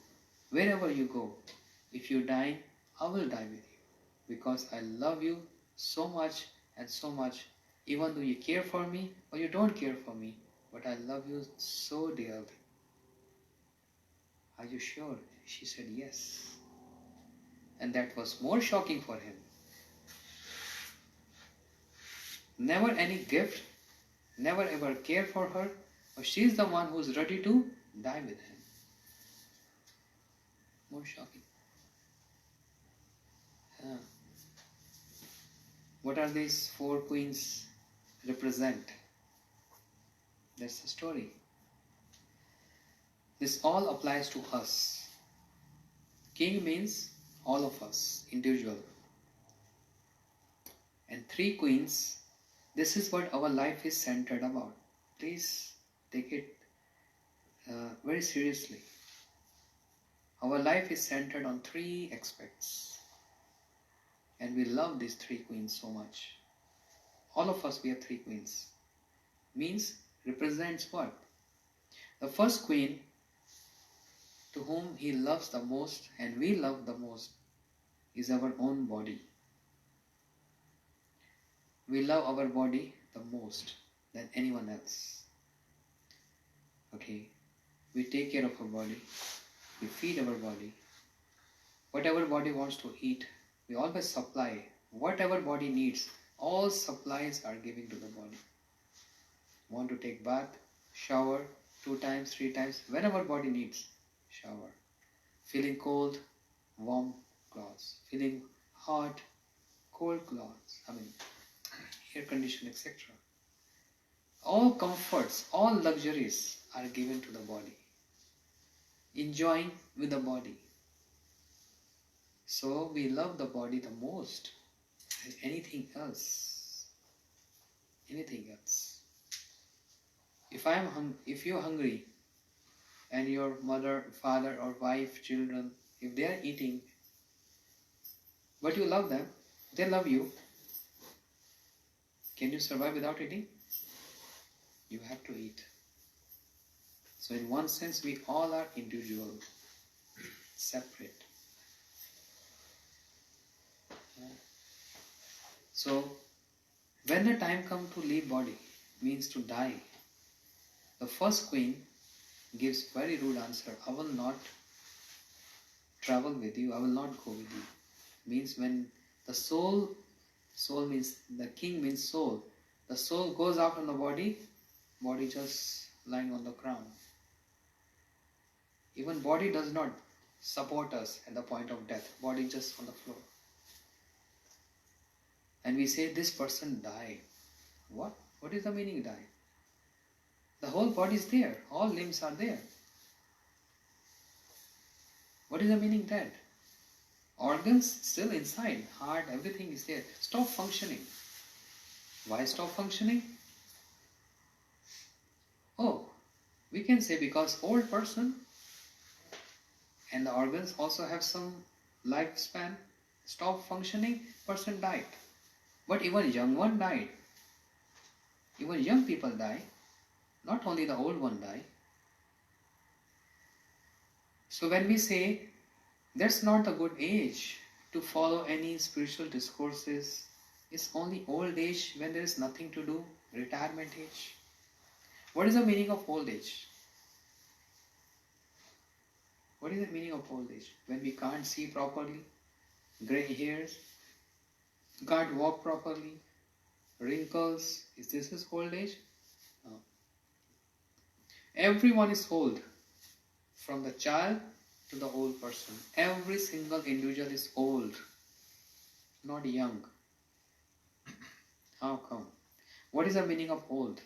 Wherever you go. If you die, I will die with you. Because I love you so much and so much. Even though you care for me or you don't care for me. But I love you so dearly. Are you sure? She said, yes. And that was more shocking for him. Never any gift, never ever care for her, but she is the one who is ready to die with him. More shocking. What are these four queens represent? That's the story. This all applies to us. King means all of us, individual. And three queens, this is what our life is centered about. Please take it very seriously. Our life is centered on three aspects. And we love these three queens so much. All of us, we have three queens. Means, represents what? The first queen, to whom he loves the most and we love the most, is our own body. We love our body the most than anyone else. Okay, we take care of our body, we feed our body. Whatever body wants to eat, we always supply. Whatever body needs, all supplies are given to the body. Want to take bath, shower 2 times, 3 times, whenever body needs, shower. Feeling cold, warm clothes. Feeling hot, cold clothes. Air condition, etc. All comforts, all luxuries are given to the body. Enjoying with the body. So we love the body the most than anything else. Anything else. If you're hungry and your mother, father or wife, children, if they are eating, but you love them, they love you, can you survive without eating? You have to eat. So in one sense, we all are individual, separate. So when the time comes to leave body, means to die, the first queen gives very rude answer. I will not travel with you. I will not go with you. Means when the soul Soul means, the king means soul. The soul goes out on the body, body just lying on the ground. Even body does not support us at the point of death. Body just on the floor. And we say this person died. What? What is the meaning die? The whole body is there. All limbs are there. What is the meaning dead? Organs still inside. Heart, everything is there. Stop functioning. Why stop functioning? Oh, we can say because old person and the organs also have some lifespan. Stop functioning, person died. But even young one died. Even young people die. Not only the old one die. So when we say that's not a good age to follow any spiritual discourses, it's only old age when there is nothing to do, retirement age. What is the meaning of old age? What is the meaning of old age? When we can't see properly, grey hairs, can't walk properly, wrinkles, is this old age? No. Everyone is old, from the child to the old person. Every single individual is old, not young. How come? What is the meaning of old?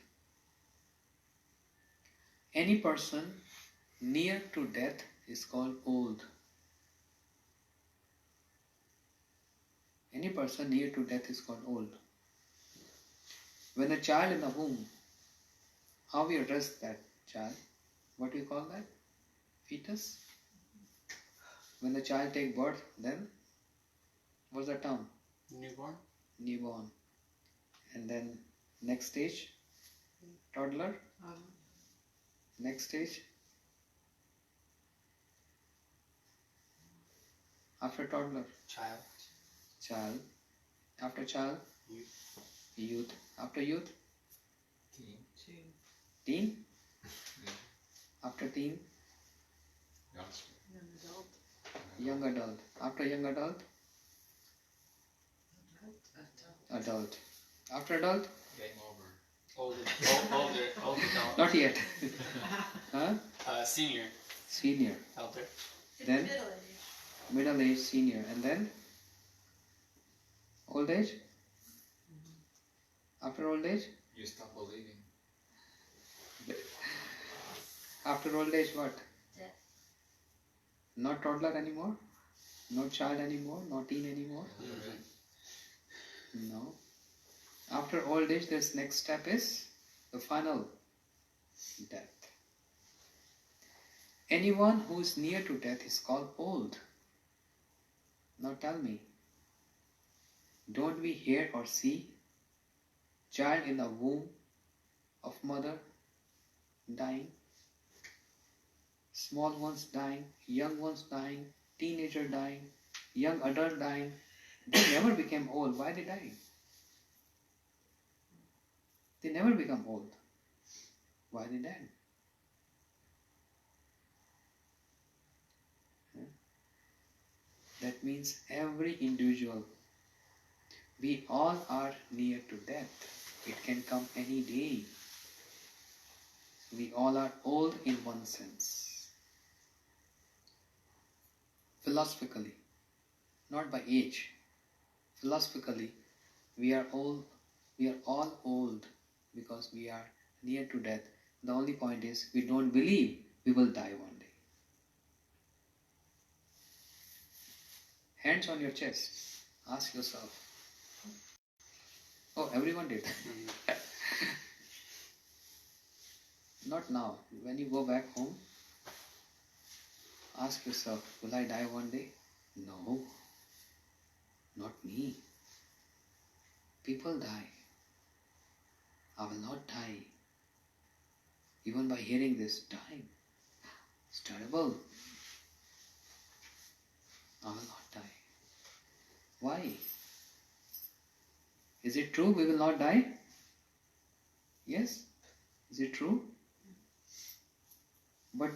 Any person near to death is called old. Any person near to death is called old. When a child in the womb, how we address that child? What do you call that? Fetus? When the child takes birth, then what's the term? Newborn. Newborn. And then next stage, toddler. Next stage, after toddler, Child. child. After child, Youth. youth. After youth, Teen. teen. Yeah. After teen, Youngster. young adult. After young adult, adult. After adult, Game over. Older adult. not yet. Huh? Senior. Senior. Elder. Then Middle age. middle age, senior. And then old age. After old age, You stop believing. after old age, what? Death. Not toddler anymore. Not child anymore. Not teen anymore. No. After old age, this next step is the final death. Anyone who is near to death is called old. Now tell me, don't we hear or see child in the womb of mother dying? Small ones dying, young ones dying, teenager dying, young adult dying. They never became old. Why they dying? They never become old. Why they died? That means every individual, we all are near to death. It can come any day. We all are old in one sense. Philosophically, not by age. Philosophically, we are all old because we are near to death. The only point is we don't believe we will die one day. Hands on your chest. Ask yourself. Oh, everyone did. Not now. When you go back home, ask yourself, will I die one day? No. Not me. People die. I will not die. Even by hearing this, dying. It's terrible. I will not die. Why? Is it true we will not die? Yes? Is it true? But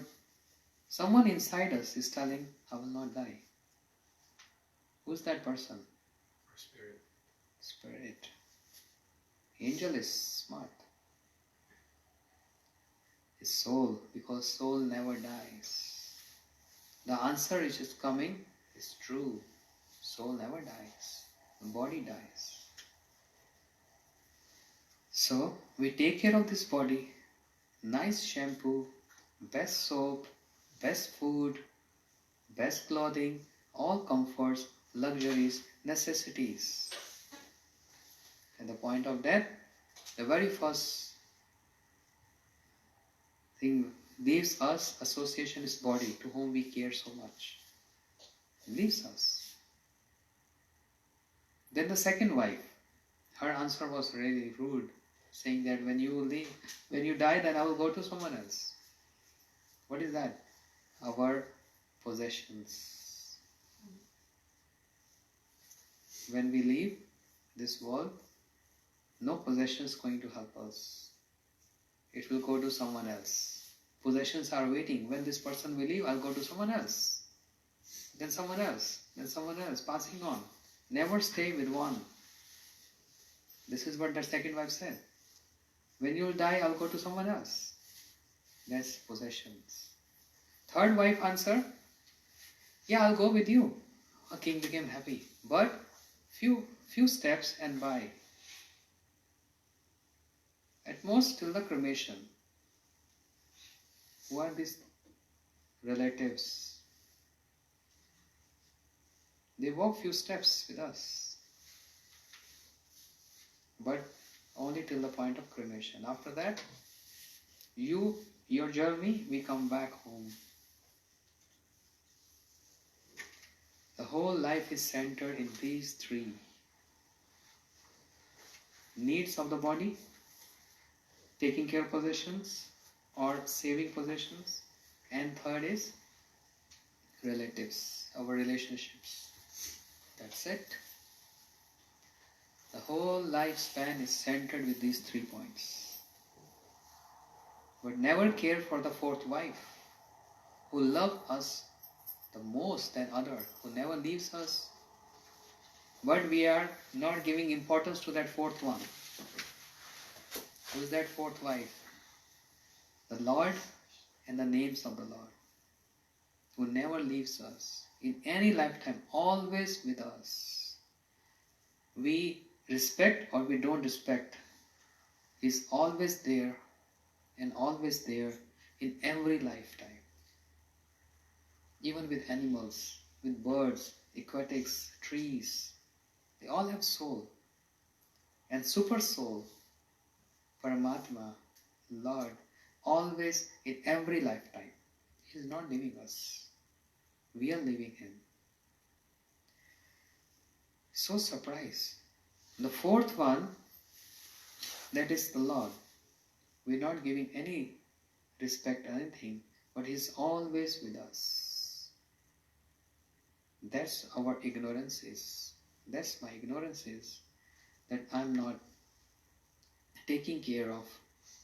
someone inside us is telling, I will not die. Who's that person? Or spirit. Spirit. Angel is smart. His soul, because soul never dies. The answer which is coming is true. Soul never dies. The body dies. So, we take care of this body. Nice shampoo, best soap, best food, best clothing, all comforts, luxuries, necessities. At the point of death, the very first thing leaves us, association is body, to whom we care so much. Leaves us. Then the second wife, her answer was really rude, saying that when you die, then I will go to someone else. What is that? Our possessions. When we leave this world, no possession is going to help us. It will go to someone else. Possessions are waiting. When this person will leave, I'll go to someone else. Then someone else. Then someone else. Passing on. Never stay with one. This is what the second wife said. When you'll die, I'll go to someone else. That's possessions. Third wife answered, yeah, I'll go with you. A king became happy. But few steps and by. At most till the cremation. Who are these relatives? They walk few steps with us. But only till the point of cremation. After that, your journey, we come back home. The whole life is centered in these three. Needs of the body, taking care of possessions or saving possessions, and third is relatives, our relationships. That's it. The whole lifespan is centered with these 3 points. But never care for the fourth wife, who loves us the most than other, who never leaves us. But we are not giving importance to that fourth one. Who is that fourth wife? The Lord and the names of the Lord, who never leaves us in any lifetime, always with us. We respect or we don't respect, He is always there and always there in every lifetime. Even with animals, with birds, aquatics, trees, they all have soul. And super soul, Paramatma, Lord, always in every lifetime. He is not leaving us. We are leaving Him. So surprised. The fourth one, that is the Lord. We are not giving any respect or anything, but He is always with us. That's our ignorance is. That's my ignorance is, that I'm not taking care of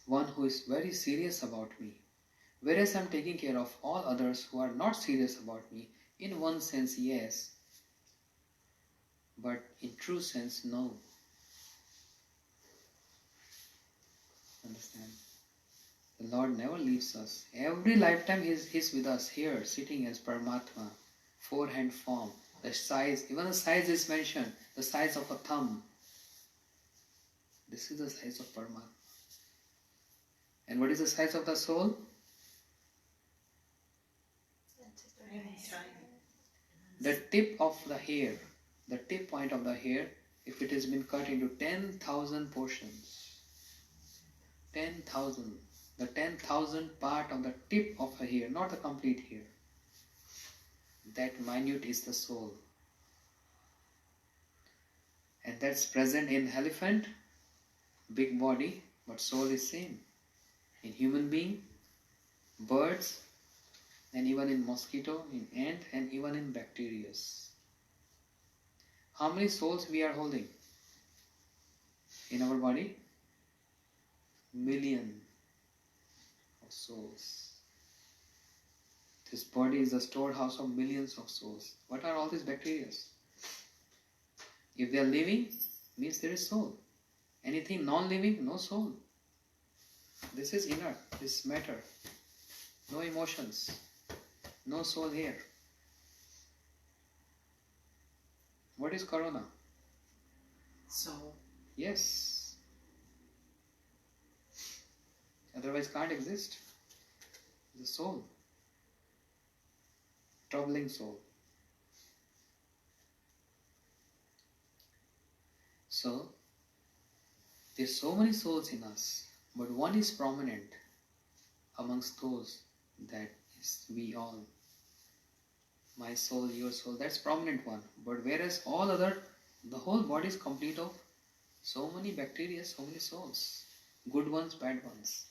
one who is very serious about me. Whereas I'm taking care of all others who are not serious about me. In one sense, yes. But in true sense, no. Understand? The Lord never leaves us. Every lifetime He's with us here, sitting as Paramatma, four-hand form. The size, even the size is mentioned, the size of a thumb. This is the size of Paramatma. And what is the size of the soul? The tip of the hair, the tip point of the hair, if it has been cut into 10,000 portions, 10,000, the 10,000th part of the tip of a hair, not the complete hair, that minute is the soul. And that's present in elephant, big body, but soul is same. In human being, birds, and even in mosquito, in ant, and even in bacteria. How many souls we are holding in our body? Million of souls. This body is the storehouse of millions of souls. What are all these bacteria? If they are living, means there is soul. Anything non-living, no soul. This is inner, this matter. No emotions, no soul here. What is Corona? Soul. Yes. Otherwise can't exist. The soul. Troubling soul. So, there's so many souls in us, but one is prominent amongst those that is we all. My soul, your soul, that's prominent one. But whereas all other, the whole body is complete of so many bacteria, so many souls. Good ones, bad ones.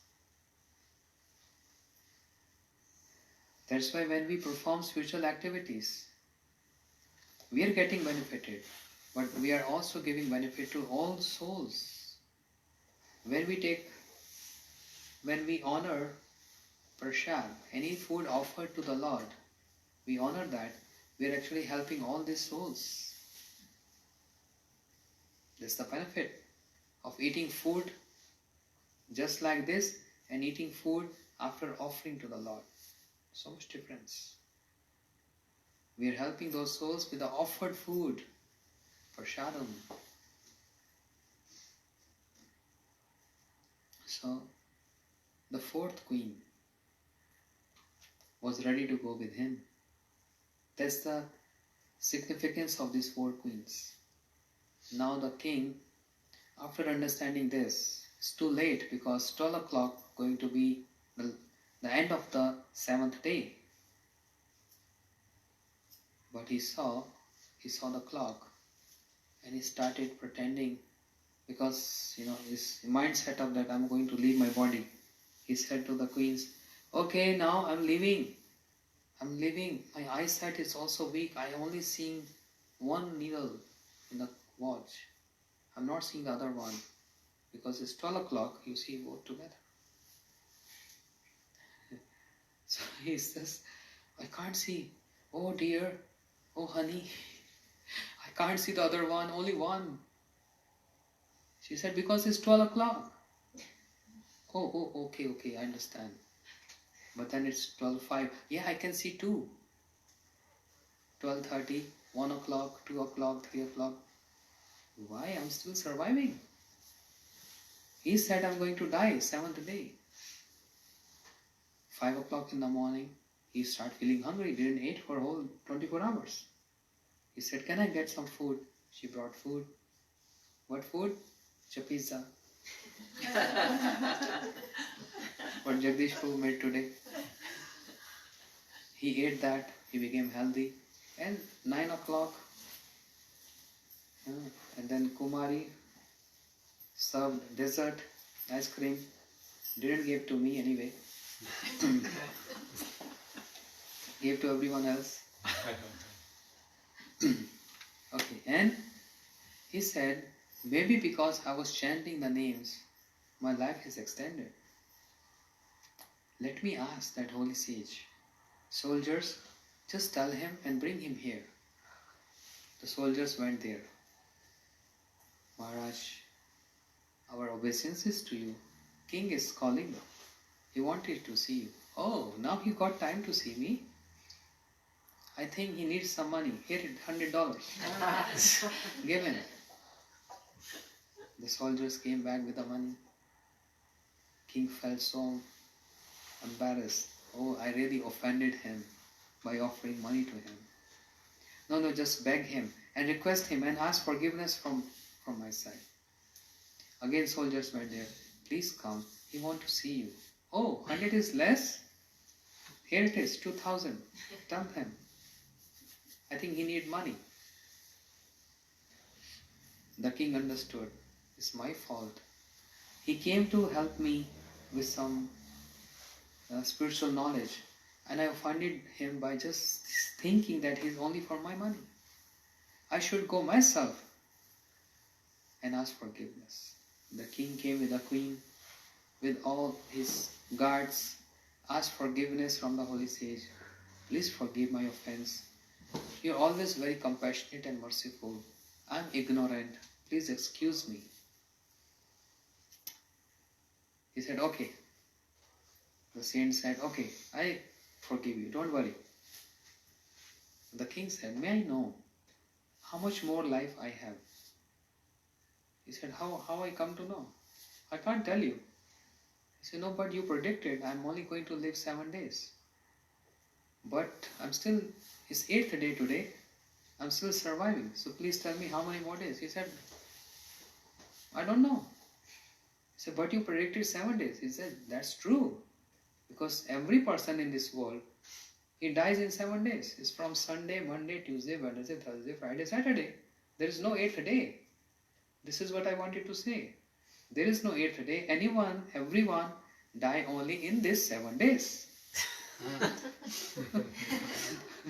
That's why when we perform spiritual activities, we are getting benefited, but we are also giving benefit to all souls. When we honor prashad, any food offered to the Lord, we honor that, we are actually helping all these souls. That's the benefit of eating food just like this and eating food after offering to the Lord. So much difference. We are helping those souls with the offered food, prashadam. So, the fourth queen was ready to go with him. That's the significance of these four queens. Now the king, after understanding this, it's too late because 12 o'clock going to be the end of the 7th day. But he saw the clock and he started pretending because his mind set up that I'm going to leave my body. He said to the queens, okay, now I'm leaving. My eyesight is also weak. I only seeing one needle in the watch. I'm not seeing the other one because it's 12 o'clock. You see both together. So he says, I can't see. Oh dear. Oh honey. I can't see the other one. Only one. She said, because it's 12 o'clock. Oh, okay, I understand. But then it's 12:05. Yeah, I can see two. 12:30, 1 o'clock, 2 o'clock, 3 o'clock. Why? I'm still surviving. He said I'm going to die, 7th day. 5 o'clock in the morning, he started feeling hungry, didn't eat for a whole 24 hours. He said, can I get some food? She brought food. What food? Pizza. What Jagdish Prabhu made today. He ate that, he became healthy. And 9 o'clock, and then Kumari served dessert, ice cream. Didn't give to me anyway. Gave to everyone else. Okay, and he said, maybe because I was chanting the names, my life is extended. Let me ask that holy sage. Soldiers, just tell him and bring him here. The soldiers went there. Maharaj, our obeisances to you. King is calling. He wanted to see you. Oh, now he got time to see me. I think he needs some money. Here, $100. Give him. The soldiers came back with the money. King felt so embarrassed. Oh, I really offended him by offering money to him. No, just beg him and request him and ask forgiveness from my side. Again, soldiers went there. Please come. He wants to see you. Oh, 100 is less? Here it is, 2,000. Dump him. I think he need money. The king understood. It's my fault. He came to help me with some spiritual knowledge, and I offended him by just thinking that he's only for my money. I should go myself and ask forgiveness. The king came with the queen, with all his guards, asked forgiveness from the holy sage. Please forgive my offense. You're always very compassionate and merciful. I'm ignorant. please excuse me. He said, okay. The saint said, okay, I forgive you, don't worry. The king said, may I know how much more life I have? He said, how I come to know? I can't tell you. He said, no, but you predicted I'm only going to live 7 days. But I'm still, it's 8th day today. I'm still surviving. So please tell me how many more days. He said, I don't know. He said, but you predicted 7 days. He said, that's true. Because every person in this world, he dies in 7 days. It's from Sunday, Monday, Tuesday, Wednesday, Thursday, Friday, Saturday. There is no 8th day. This is what I wanted to say. There is no 8th day. Everyone die only in these 7 days.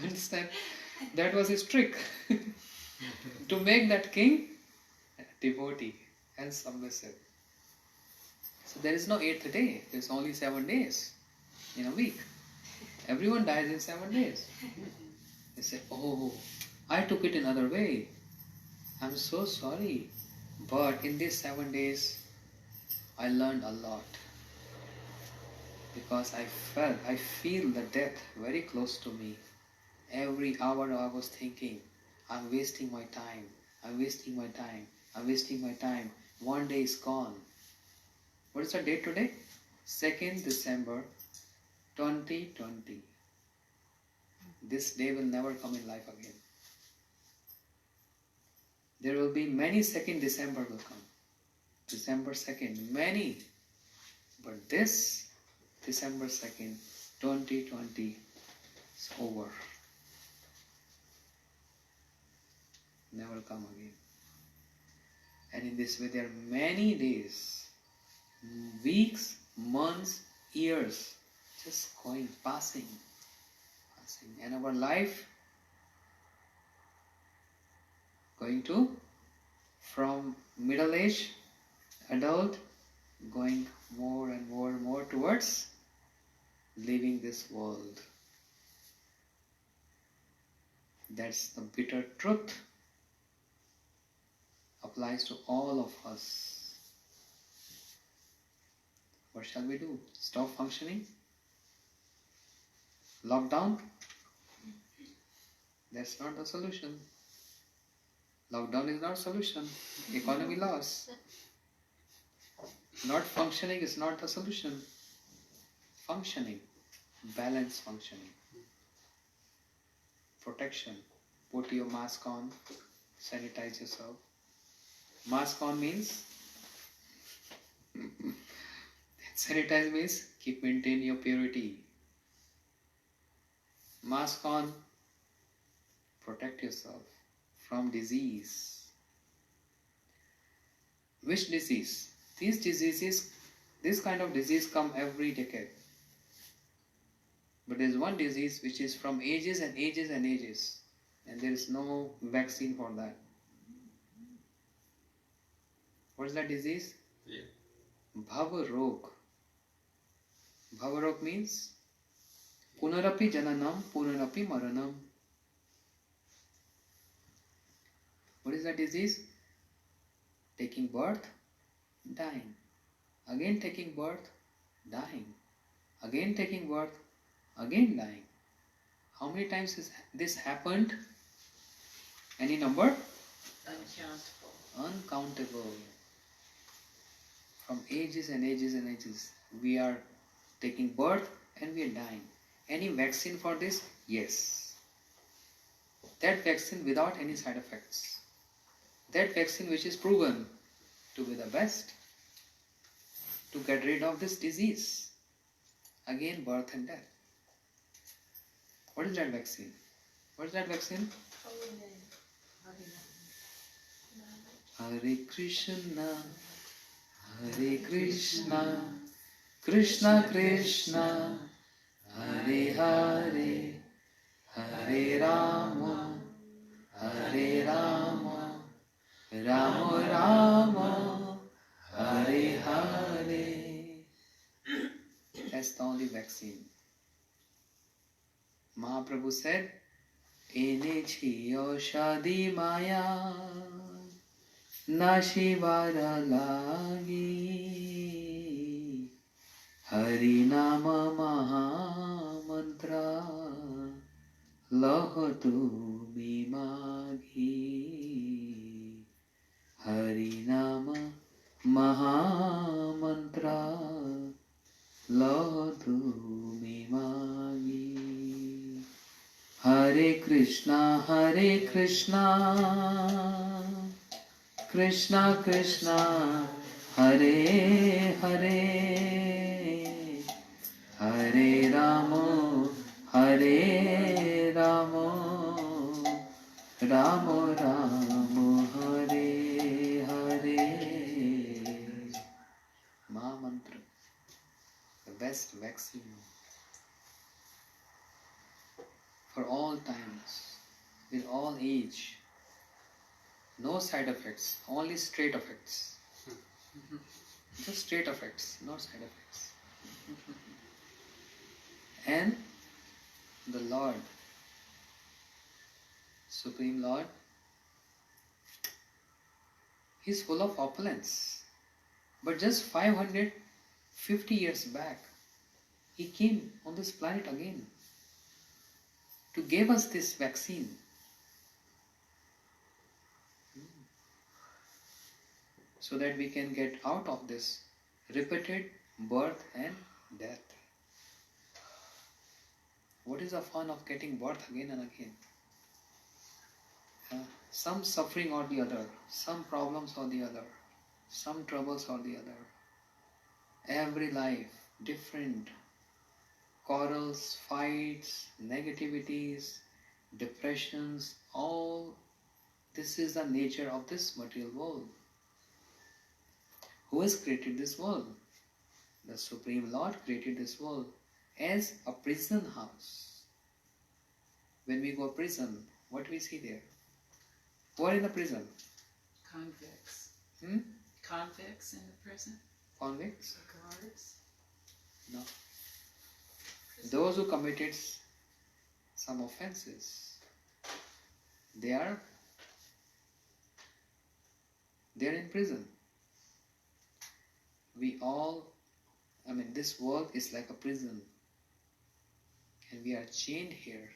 Understand? That was his trick. To make that king devotee and submissive. So there is no 8th day. There is only 7 days in a week. Everyone dies in 7 days. They say, oh, I took it another way. I'm so sorry. But in these 7 days, I learned a lot. Because I feel the death very close to me. Every hour I was thinking, I'm wasting my time. I'm wasting my time. I'm wasting my time. 1 day is gone. What is the date today? 2nd December 2020. This day will never come in life again. There will be many 2nd December will come. December 2nd, many. But this December 2nd, 2020 is over. Never come again. And in this way there are many days, weeks, months, years just going, passing. And our life going to from middle age, adult, going more and more and more towards leaving this world. That's the bitter truth. Applies to all of us. What shall we do? Stop functioning? Lockdown? That's not the solution. Lockdown is not a solution. Economy loss. Not functioning is not the solution. Functioning. Balance functioning. Protection. Put your mask on. Sanitize yourself. Mask on means sanitize means maintain your purity. Mask on, protect yourself from disease. Which disease? These diseases, this kind of disease come every decade. But there is one disease which is from ages and ages and ages, and there is no vaccine for that. What is that disease? Yeah. Bhava Rog. Bhava Rog means Punarapi Jananam, Punarapi Maranam. What is that disease? Taking birth, dying. Again taking birth, dying. Again taking birth, again dying. How many times has this happened? Any number? Uncountable. Uncountable. From ages and ages and ages, we are taking birth and we are dying. Any vaccine for this? Yes. That vaccine without any side effects. That vaccine which is proven to be the best to get rid of this disease. Again, birth and death. What is that vaccine? What is that vaccine? Hare Krishna, Hare Krishna, Krishna Krishna, Hare Hare, Hare Rama, Hare Rama, Rama Rama, Hare Hare. That's the only vaccine. Mahaprabhu said, Ene chiyo shadi maya. नाशिवार लागी हरि नाम महामंत्र लह तुम्ही मागी हरि नाम महामंत्र लह तुम्ही मागी हरे Krishna Krishna Krishna Hare Hare Hare Ram Ram Ram Hare Hare Mahamantra, the best vaccine for all times, with all age. No side effects, only straight effects. Just straight effects, no side effects. And the Lord, Supreme Lord, He is full of opulence. But just 550 years back, He came on this planet again to give us this vaccine. So that we can get out of this repeated birth and death. What is the fun of getting birth again and again? Some suffering or the other, some problems or the other, some troubles or the other. Every life, different quarrels, fights, negativities, depressions, all this is the nature of this material world. Who has created this world? The Supreme Lord created this world as a prison house. When we go to prison, what do we see there? Who are in the prison? Convicts. Hmm? Convicts in the prison? Convicts? Guards? No. Those who committed some offenses, they are in prison. This world is like a prison, and we are chained here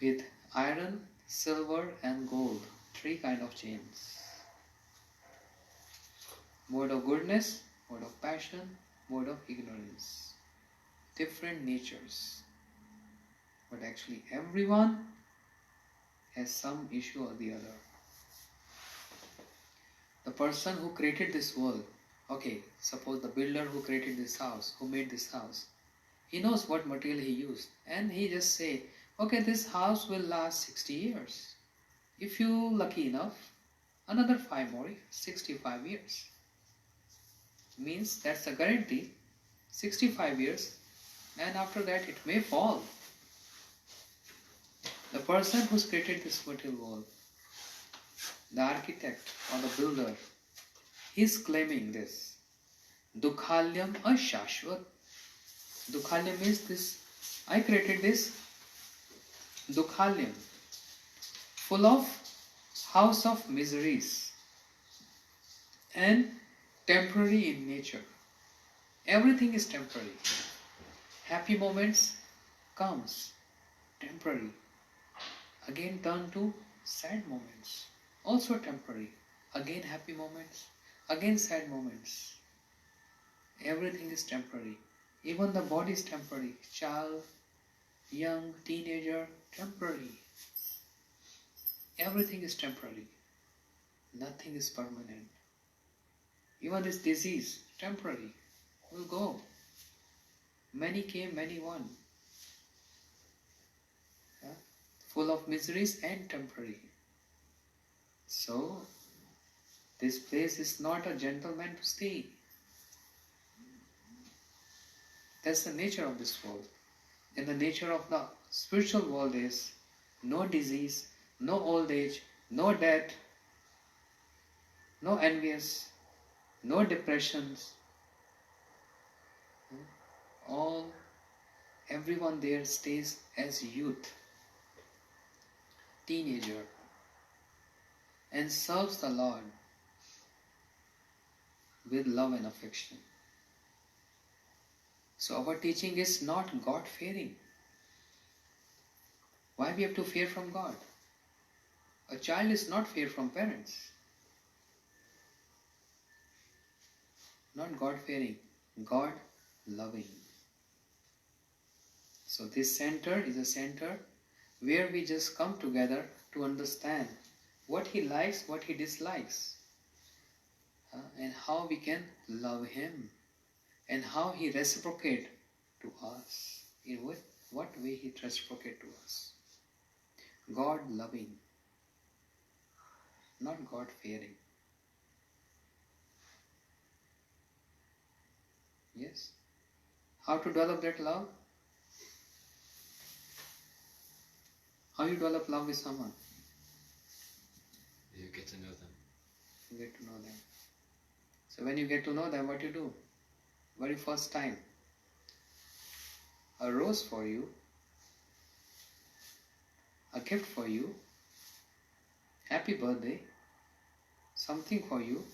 with iron, silver and gold, 3 kind of chains. Mode of goodness, mode of passion, mode of ignorance. Different natures. But actually everyone has some issue or the other. The person who created this world, okay, suppose the builder who created this house, who made this house, he knows what material he used, and he just say, okay, this house will last 60 years. If you lucky enough, another 5 more, 65 years. Means that's a guarantee, 65 years, and after that it may fall. The person who's created this material world, the architect or the builder, he's claiming this. Dukhalyam ashashvat. Dukhalyam means this, I created this Dukhalyam, full of house of miseries and temporary in nature. Everything is temporary. Happy moments comes, temporary. Again turn to sad moments, also temporary. Again happy moments, again sad moments. Everything is temporary. Even the body is temporary. Child, young, teenager, temporary. Everything is temporary. Nothing is permanent. Even this disease, temporary, will go. Many came, many went. Full of miseries and temporary. So, this place is not a gentleman to stay. That's the nature of this world. And the nature of the spiritual world is no disease, no old age, no death, no envious, no depressions. Everyone there stays as youth, teenager. and serves the Lord with love and affection. So our teaching is not God-fearing. Why we have to fear from God? A child is not fear from parents. Not God-fearing, God-loving. So this center is a center where we just come together to understand what he likes, what he dislikes, and how we can love him, and how he reciprocates to us. In what way he reciprocates to us. God-loving, not God-fearing. Yes? How to develop that love? How you develop love with someone? You get to know them. You get to know them. So when you get to know them, what you do? Very first time, a rose for you, a gift for you, happy birthday, something for you.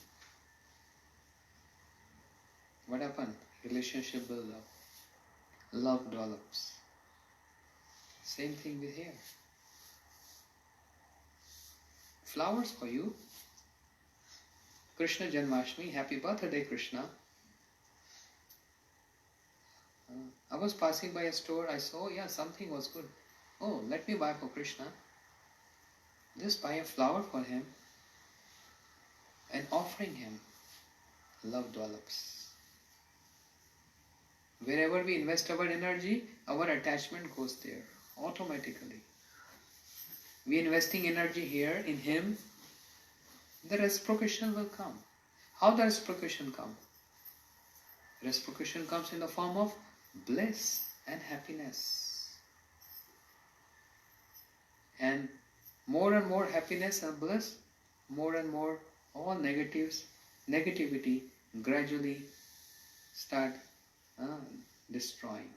What happened? Relationship builds up. Love develops. Same thing with here. Flowers for you. Krishna Janmashtami, happy birthday Krishna. I was passing by a store, I saw, something was good. Oh, let me buy for Krishna. Just buy a flower for him and offering him. Love develops. Wherever we invest our energy, our attachment goes there automatically. We are investing energy here in him, the reciprocation will come. How the reciprocation come? Reciprocation comes in the form of bliss and happiness. And more happiness and bliss, more and more all negativity gradually start destroying.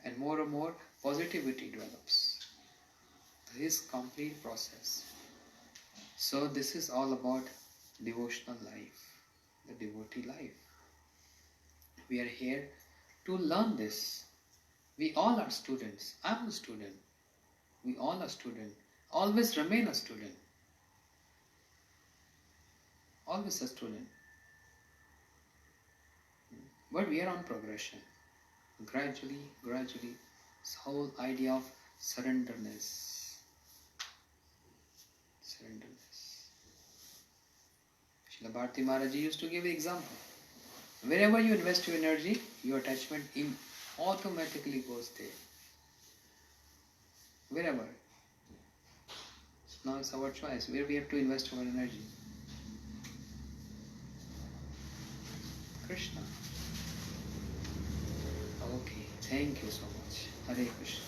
And more positivity develops. This complete process. So this is all about devotional life, the devotee life. We are here to learn this. We all are students. I'm a student. We all are students. Always remain a student. Always a student. But we are on progression. Gradually, this whole idea of surrenderness. Srila Bharati Maharaj used to give an example. Wherever you invest your energy, your attachment automatically goes there. Wherever. So now it's our choice where we have to invest our energy. Krishna. Okay, thank you so much. Hare Krishna.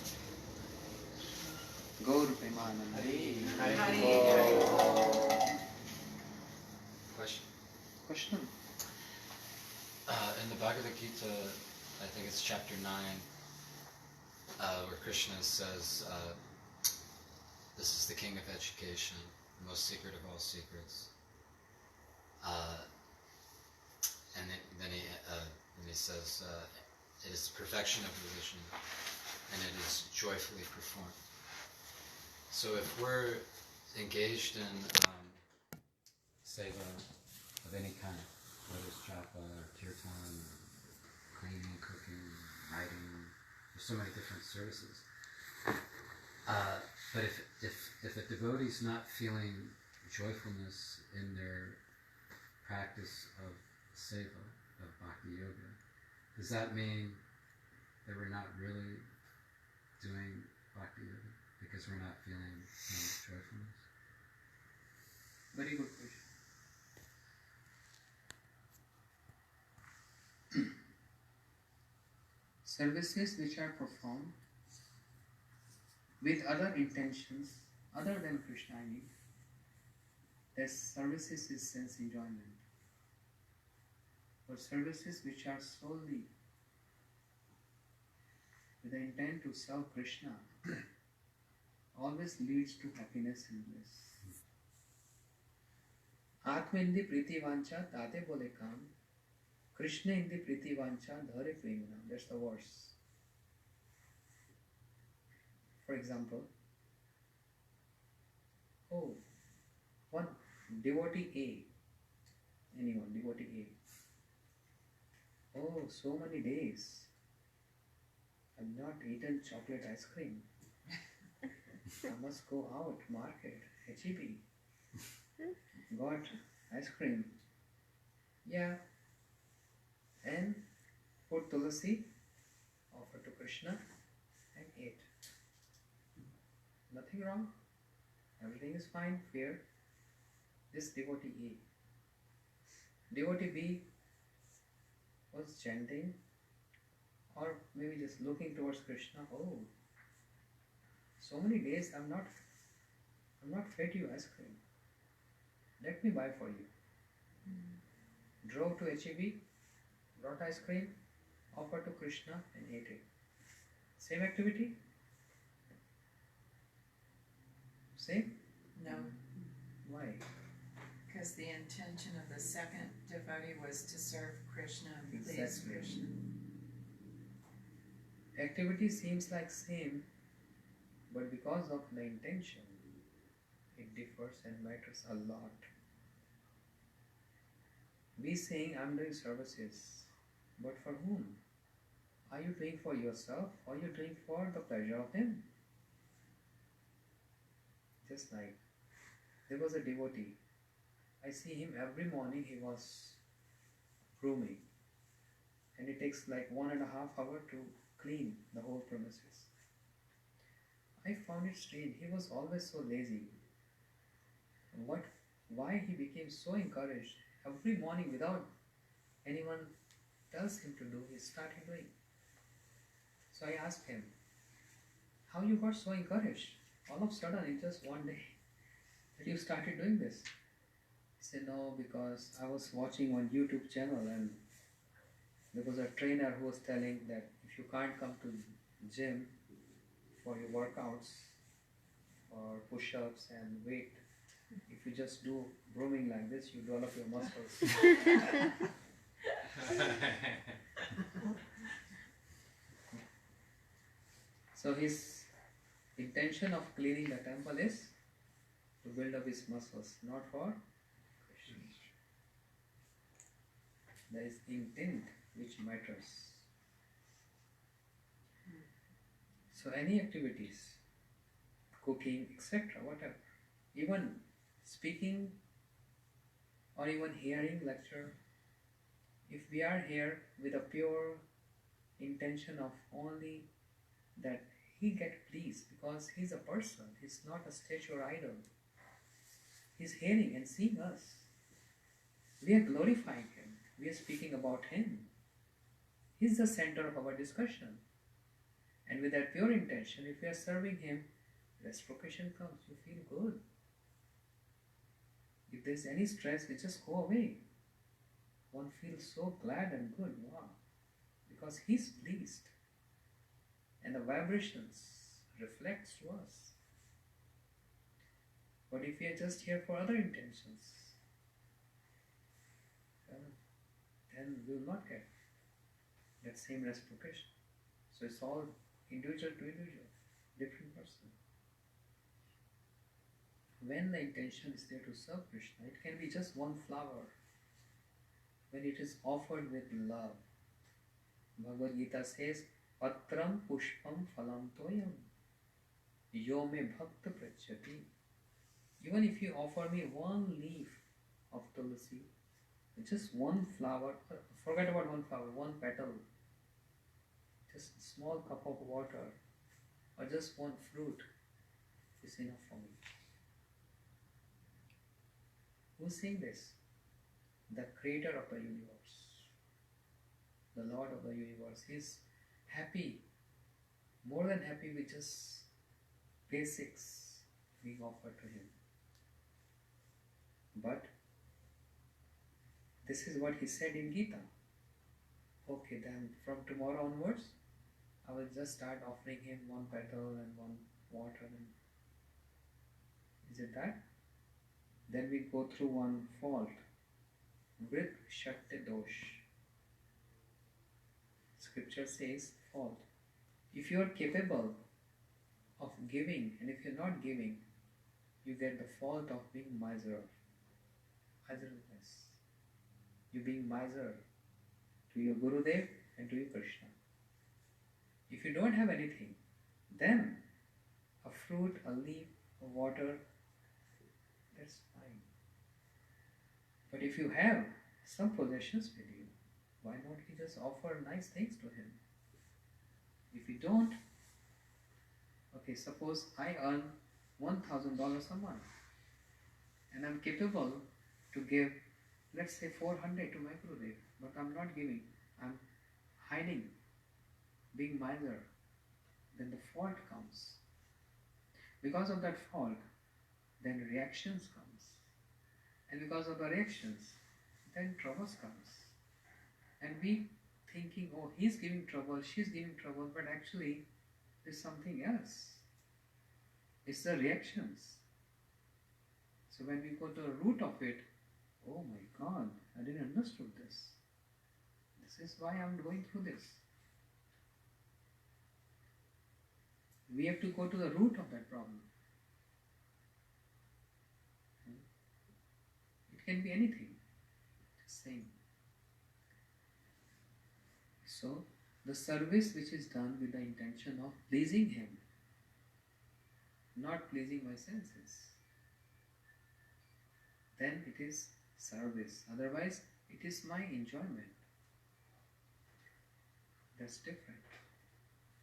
Gaur Premanand. Question? In the Bhagavad Gita, I think it's chapter 9, where Krishna says, this is the king of education, the most secret of all secrets. And then he says, it is the perfection of religion, and it is joyfully performed. So if we're engaged in seva of any kind, whether it's japa or kirtan, or cleaning, cooking, writing, there's so many different services. But if a devotee's not feeling joyfulness in their practice of seva, of bhakti yoga, does that mean that we're not really doing bhakti yoga because we're not feeling joyfulness? Very good question. Services which are performed with other intentions other than Krishna, I mean, that services is sense enjoyment. But services which are solely with the intent to serve Krishna always leads to happiness and bliss. Atma indi priti vancha tate bole kam. Krishna indi priti vancha dhare premana. That's the verse. For example, oh, one devotee A. Anyone, devotee A. Oh, so many days. I've not eaten chocolate ice cream. I must go out, market, HEB. Got ice cream. Yeah. And put tulasi, offer to Krishna, and ate. Nothing wrong. Everything is fine. Fear. This devotee A. Devotee B was chanting, or maybe just looking towards Krishna. Oh, so many days I'm not fed you ice cream. Let me buy for you. Drove to HEB, brought ice cream, offered to Krishna and ate it. Same activity? Same? No, Why? because the intention of the second devotee was to serve Krishna and please Exactly. Krishna. Activity seems like same, but because of the intention, it differs and matters a lot. We saying I'm doing services, but for whom? Are you doing for yourself or are you doing for the pleasure of him? Just like there was a devotee. I see him every morning, he was grooming, and it takes like 1.5 hours to clean the whole premises. I found it strange. He was always so lazy. Why he became so encouraged? Every morning, without anyone tells him to do, he started doing. So I asked him, how you got so encouraged? All of a sudden, in just one day, that you started doing this. He said, no, because I was watching one YouTube channel and there was a trainer who was telling that if you can't come to gym for your workouts or push-ups and weight, if you just do brooming like this, you develop your muscles. So his intention of cleaning the temple is to build up his muscles, not for Krishna. There is intent which matters. So any activities, cooking, etc., whatever, even speaking or even hearing lecture, if we are here with a pure intention of only that he get pleased, because he's a person, he's not a statue or idol. He's hearing and seeing us. We are glorifying him. We are speaking about him. He's the center of our discussion. And with that pure intention, if we are serving him, reciprocation comes. You feel good. If there's any stress, it just go away. One feels so glad and good. Wow. Because he's pleased. And the vibrations reflects to us. But if we are just here for other intentions, then we will not get that same reciprocation. So it's all individual to individual, different person. When the intention is there to serve Krishna, it can be just one flower. When it is offered with love, Bhagavad Gita says, Patram pushpam phalam toyam yo me bhakta prachyati. Even if you offer me one leaf of tulsi, just one flower, forget about one flower, one petal, just a small cup of water, or just one fruit is enough for me. Who's saying this? The creator of the universe, the Lord of the universe. He is happy, more than happy with just basics being offered to him. But this is what he said in Gita. Okay, then from tomorrow onwards, I will just start offering him one petal and one water and Is it that? Then we go through one fault. Vrit Shakti Dosh. Scripture says fault. If you are capable of giving and if you're not giving, you get the fault of being miserly. Miserliness. You being miser to your Gurudev and to your Krishna. If you don't have anything, then a fruit, a leaf, a water, that's fine. But if you have some possessions with you, why not we just offer nice things to him? If you don't, okay, suppose I earn $1,000 a month and I'm capable to give, let's say 400 to my Gurudev, but I'm not giving, I'm hiding, being miser, then the fault comes. Because of that fault, then reactions comes. And because of the reactions, then troubles comes. And we thinking, oh, he's giving trouble, she's giving trouble, but actually there's something else. It's the reactions. So when we go to the root of it, oh my God, I didn't understood this. This is why I'm going through this. We have to go to the root of that problem. It can be anything. Same. So, the service which is done with the intention of pleasing him, not pleasing my senses, then it is service. Otherwise, it is my enjoyment. That's different.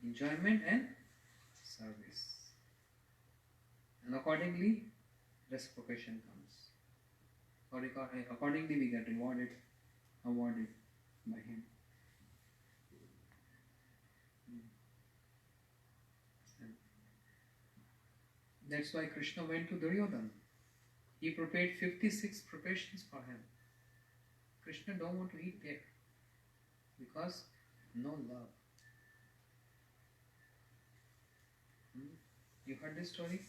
Enjoyment and service. And accordingly, reciprocation comes. Or accordingly, we get awarded by him. That's why Krishna went to Duryodhana. He prepared 56 preparations for him. Krishna don't want to eat there because no love. You heard this story?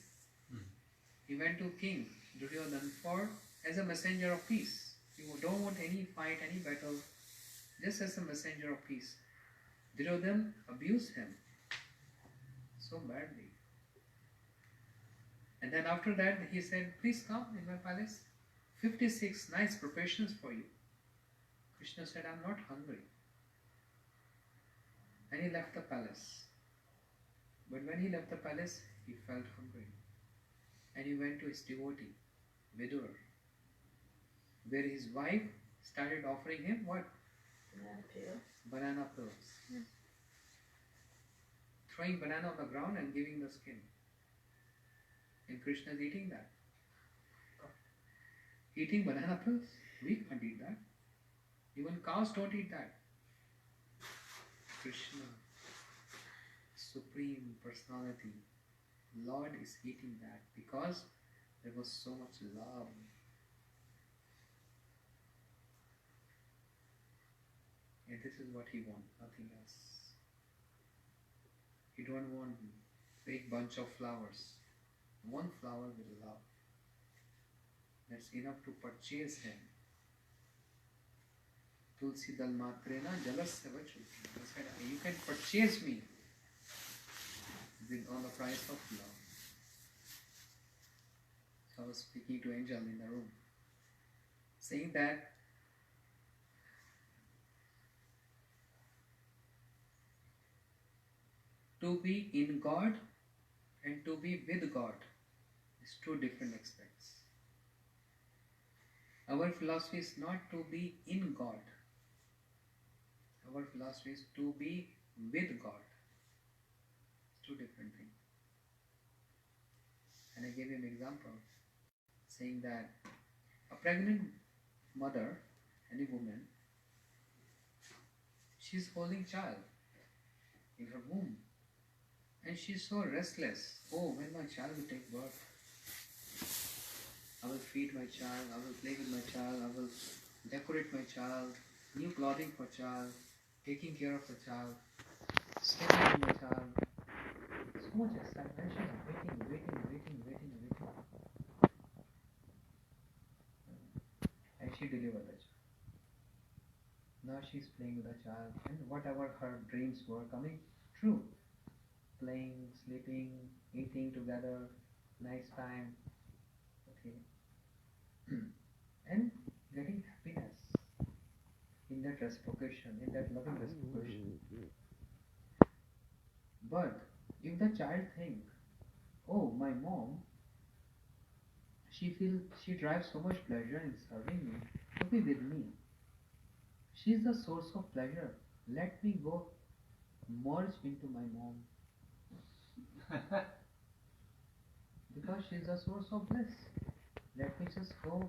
He went to King Duryodhana as a messenger of peace. You don't want any fight, any battle, just as a messenger of peace. Duryodhana abused him so badly. And then after that he said, please come in my palace. 56 nice preparations for you. Krishna said, I'm not hungry. And he left the palace. But when he left the palace, he felt hungry. And he went to his devotee, Vidura, where his wife started offering him what? Banana peels. Throwing banana on the ground and giving the skin. And Krishna is eating that. Eating banana peels? We can't eat that. Even cows don't eat that. Krishna, Supreme Personality, Lord is eating that because there was so much love. And this is what he wants, nothing else. He don't want a big bunch of flowers. One flower with love. That's enough to purchase him. Tulsi dal matrena jalasya vachuti. He said, you can purchase me on the price of love. So I was speaking to Angel in the room, saying that to be in God and to be with God is two different aspects. Our philosophy is not to be in God. Our philosophy is to be with God. It's two different things. And I gave you an example, saying that a pregnant mother, any woman, she's holding child in her womb. And she's so restless. Oh, when my child will take birth, I will feed my child, I will play with my child, I will decorate my child, new clothing for child, taking care of the child, sleeping with my child. So much excitement. She's waiting. deliver the child. Now she's playing with the child, and whatever her dreams were coming true. Playing, sleeping, eating together, nice time. Okay. And getting happiness in that reciprocation, in that loving reciprocation. But if the child think, oh, my mom, she derives so much pleasure in serving me, to be with me. She is the source of pleasure. Let me go merge into my mom. Because she is the source of bliss. Let me just go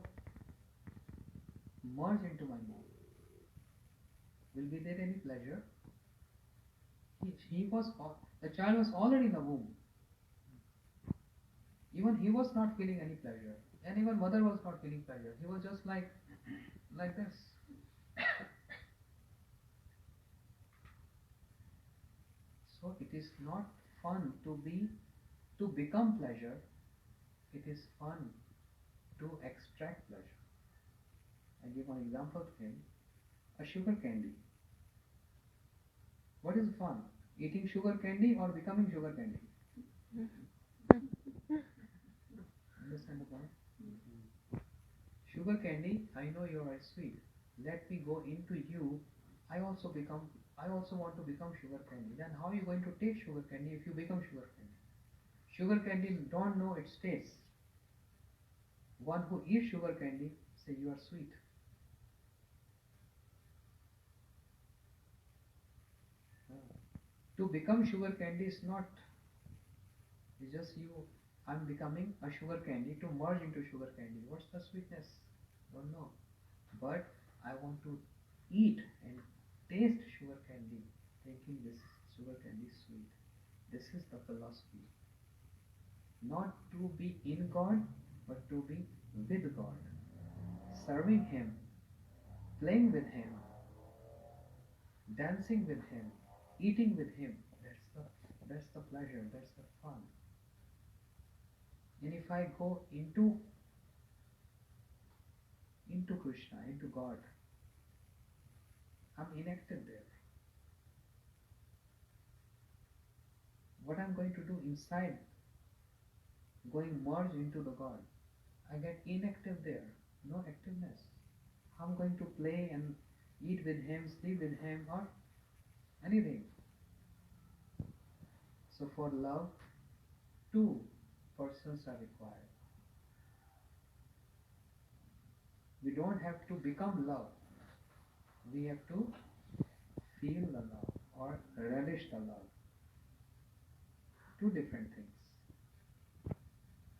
merge into my mom. Will be there any pleasure? The child was already in the womb. Even he was not feeling any pleasure. And even mother was not feeling pleasure. He was just like this. So it is not fun to become pleasure. It is fun to extract pleasure. I give one example to him. A sugar candy. What is fun? Eating sugar candy or becoming sugar candy? Understand the point? Sugar candy, I know you are sweet. Let me go into you. I also want to become sugar candy. Then how are you going to take sugar candy if you become sugar candy? Sugar candy don't know its taste. One who eats sugar candy say you are sweet. To become sugar candy is not, it's just you, I'm becoming a sugar candy to merge into sugar candy. What's the sweetness? Don't know. But I want to eat and taste sugar candy, thinking this sugar candy is sweet. This is the philosophy. Not to be in God, but to be with God. Serving Him, playing with Him, dancing with Him, eating with Him. That's the pleasure, that's the fun. And if I go into Krishna, into God, I'm inactive there. What I'm going to do inside, going merge into the God, I get inactive there, no activeness. I'm going to play and eat with Him, sleep with Him, or anything. So for love, two persons are required. We don't have to become love. We have to feel the love or relish the love. Two different things.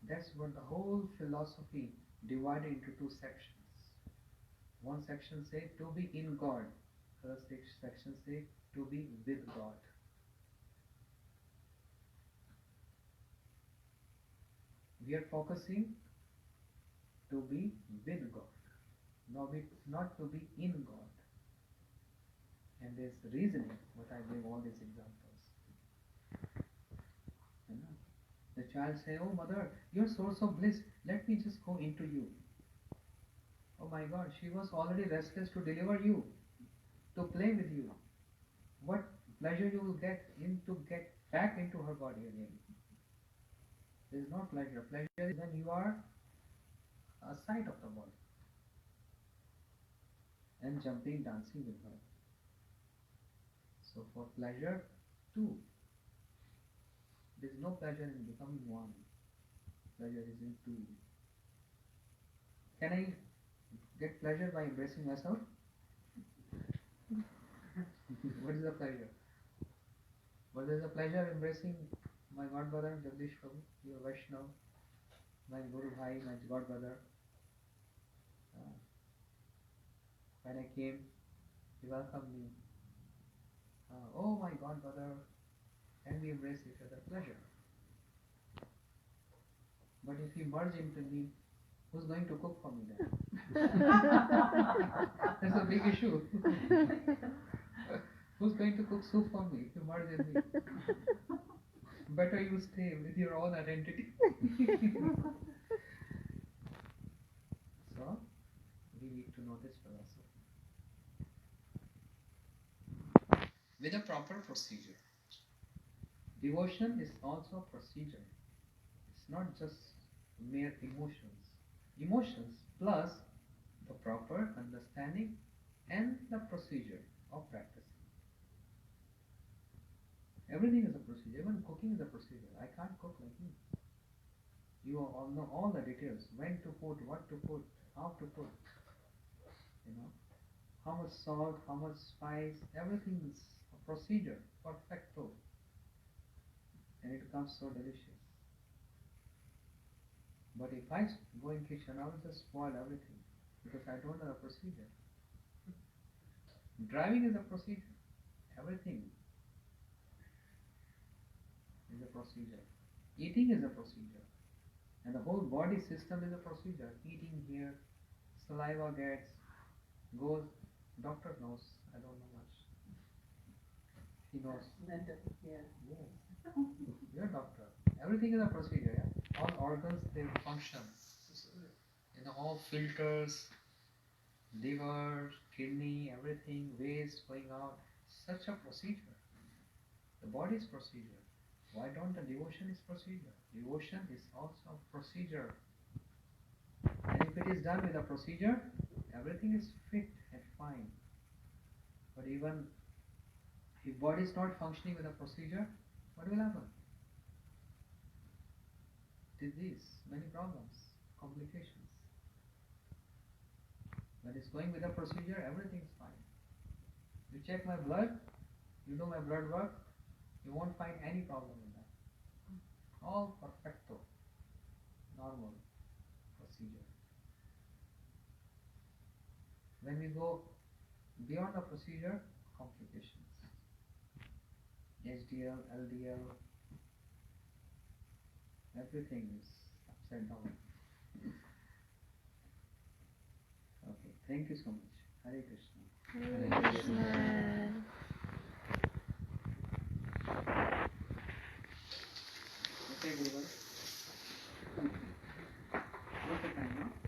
That's what the whole philosophy divided into two sections. One section say to be in God. Other section say to be with God. We are focusing to be with God, not to be in God. And there's reasoning, but I gave all these examples. The child say, oh mother, you're source of bliss, let me just go into you. Oh my God, she was already restless to deliver you, to play with you. What pleasure you will get back into her body again. There is no pleasure. Pleasure is when you are aside of the body and jumping, dancing with her. So for pleasure, two. There is no pleasure in becoming one. Pleasure is in two. Can I get pleasure by embracing myself? What is the pleasure? What is the pleasure embracing my godbrother Jagdish Prabhu, your Vaishnav, my Guru Bhai, my godbrother? When I came, he welcomed me. Oh my godbrother, and we embrace each other. Pleasure. But if he merge into me, who's going to cook for me then? That's a big issue. Who's going to cook soup for me if you merge in me? Better you stay with your own identity. So, we need to know proper procedure. Devotion is also a procedure. It's not just mere emotions. Emotions plus the proper understanding and the procedure of practicing. Everything is a procedure. Even cooking is a procedure. I can't cook like you. You all know all the details. When to put, what to put, how to put. You know, how much salt, how much spice. Everything is a procedure. Perfecto. And it becomes so delicious. But if I go in kitchen, I will just spoil everything because I don't know the procedure. Driving is a procedure. Everything is a procedure. Eating is a procedure. And the whole body system is a procedure. Eating here, saliva goes, doctor knows, I don't know much. He knows. Linda, yeah. Yeah. You're a doctor. Everything is a procedure, yeah? All organs, they function. You know, all filters, liver, kidney, everything, waste going out. Such a procedure. The body is procedure. Why don't the devotion is procedure? Devotion is also procedure. And if it is done with a procedure, everything is fit and fine. But even if body is not functioning with a procedure, what will happen? Disease, many problems, complications. When it's going with a procedure, everything is fine. You check my blood, you do my blood work, you won't find any problem in that. All perfecto, normal procedure. When we go beyond the procedure, complications. HDL, LDL, everything is upside down. Okay, thank you so much. Hare Krishna. Hare Krishna. Okay, Guru.